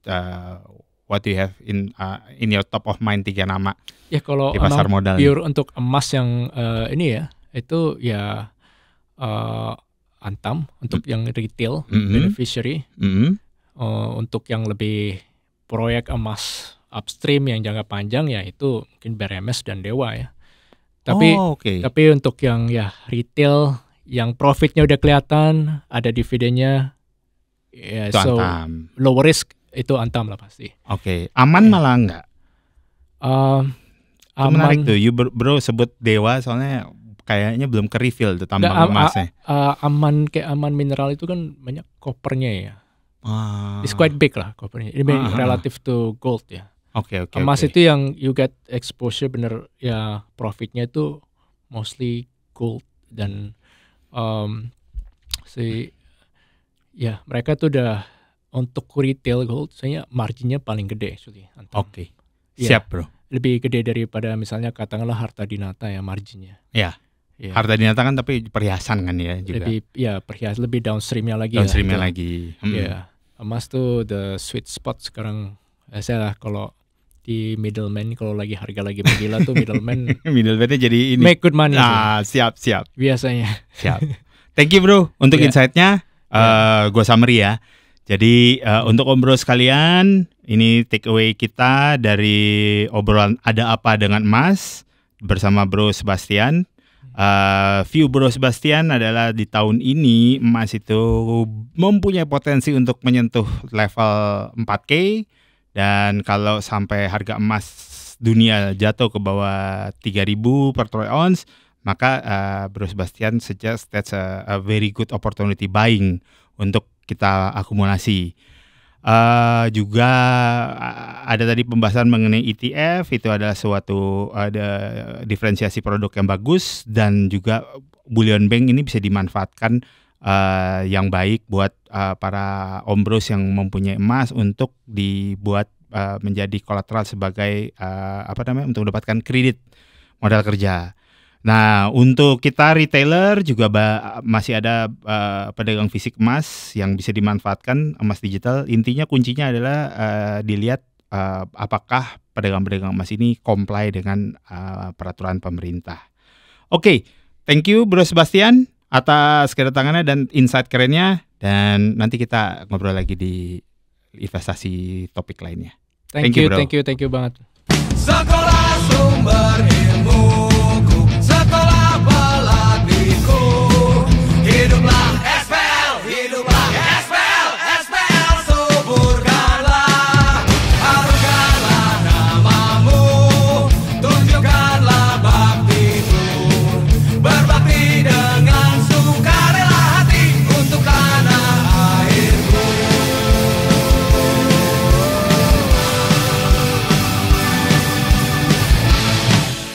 [SPEAKER 2] what do you have in your top of mind 3 nama.
[SPEAKER 1] Ya kalau
[SPEAKER 2] di pasar modal
[SPEAKER 1] pure untuk emas yang ini ya, itu ya Antam untuk yang retail beneficiary. Untuk yang lebih proyek emas upstream yang jangka panjang ya itu mungkin BRMS dan Dewa ya. Tapi untuk yang ya retail yang profitnya udah kelihatan, ada dividennya, ya so
[SPEAKER 2] Antam.
[SPEAKER 1] Low risk itu Antam lah pasti.
[SPEAKER 2] Aman malah enggak.
[SPEAKER 1] Aman.
[SPEAKER 2] Menarik tuh, bro sebut Dewa soalnya kayaknya belum ke reveal tuh tambang emasnya.
[SPEAKER 1] Aman kayak Aman Mineral itu kan banyak kopernya ya. It's quite big lah kopernya. Ini relative to gold ya. Emas itu yang you get exposure bener ya, profitnya itu mostly gold dan mereka tuh udah untuk retail gold saya marginnya paling gede actually.
[SPEAKER 2] Siap bro.
[SPEAKER 1] Lebih gede daripada misalnya katakanlah Harta Dinata ya marginnya.
[SPEAKER 2] Iya. Harta Dinata kan tapi perhiasan kan ya juga.
[SPEAKER 1] Perhiasan lebih downstreamnya lagi. Iya. Emas tuh the sweet spot sekarang. Saya kalau di middleman, kalau lagi harga lagi menggila tuh middleman-nya
[SPEAKER 2] jadi ini
[SPEAKER 1] make good money.
[SPEAKER 2] Siap
[SPEAKER 1] biasanya.
[SPEAKER 2] Siap. Thank you bro untuk insight-nya. Gue summary ya. Jadi untuk om bro sekalian, ini take away kita dari obrolan ada apa dengan emas bersama bro Sebastian. View bro Sebastian adalah di tahun ini emas itu mempunyai potensi untuk menyentuh level 4K. Dan kalau sampai harga emas dunia jatuh ke bawah 3.000 per troy ounce, maka Bro Sebastian suggest that's a very good opportunity buying untuk kita akumulasi. Juga ada tadi pembahasan mengenai ETF, itu adalah suatu diferensiasi produk yang bagus, dan juga bullion bank ini bisa dimanfaatkan yang baik buat para om bros yang mempunyai emas untuk dibuat menjadi kolateral sebagai untuk mendapatkan kredit modal kerja. Nah, untuk kita retailer juga masih ada pedagang fisik emas yang bisa dimanfaatkan emas digital. Intinya kuncinya adalah dilihat apakah pedagang-pedagang emas ini comply dengan peraturan pemerintah. Thank you Bro Sebastian atas kedatangannya dan insight kerennya, dan nanti kita ngobrol lagi di investasi topik lainnya.
[SPEAKER 1] Thank you,
[SPEAKER 2] bro.
[SPEAKER 1] thank you banget.
[SPEAKER 3] Sekolah Sumber Ilmu.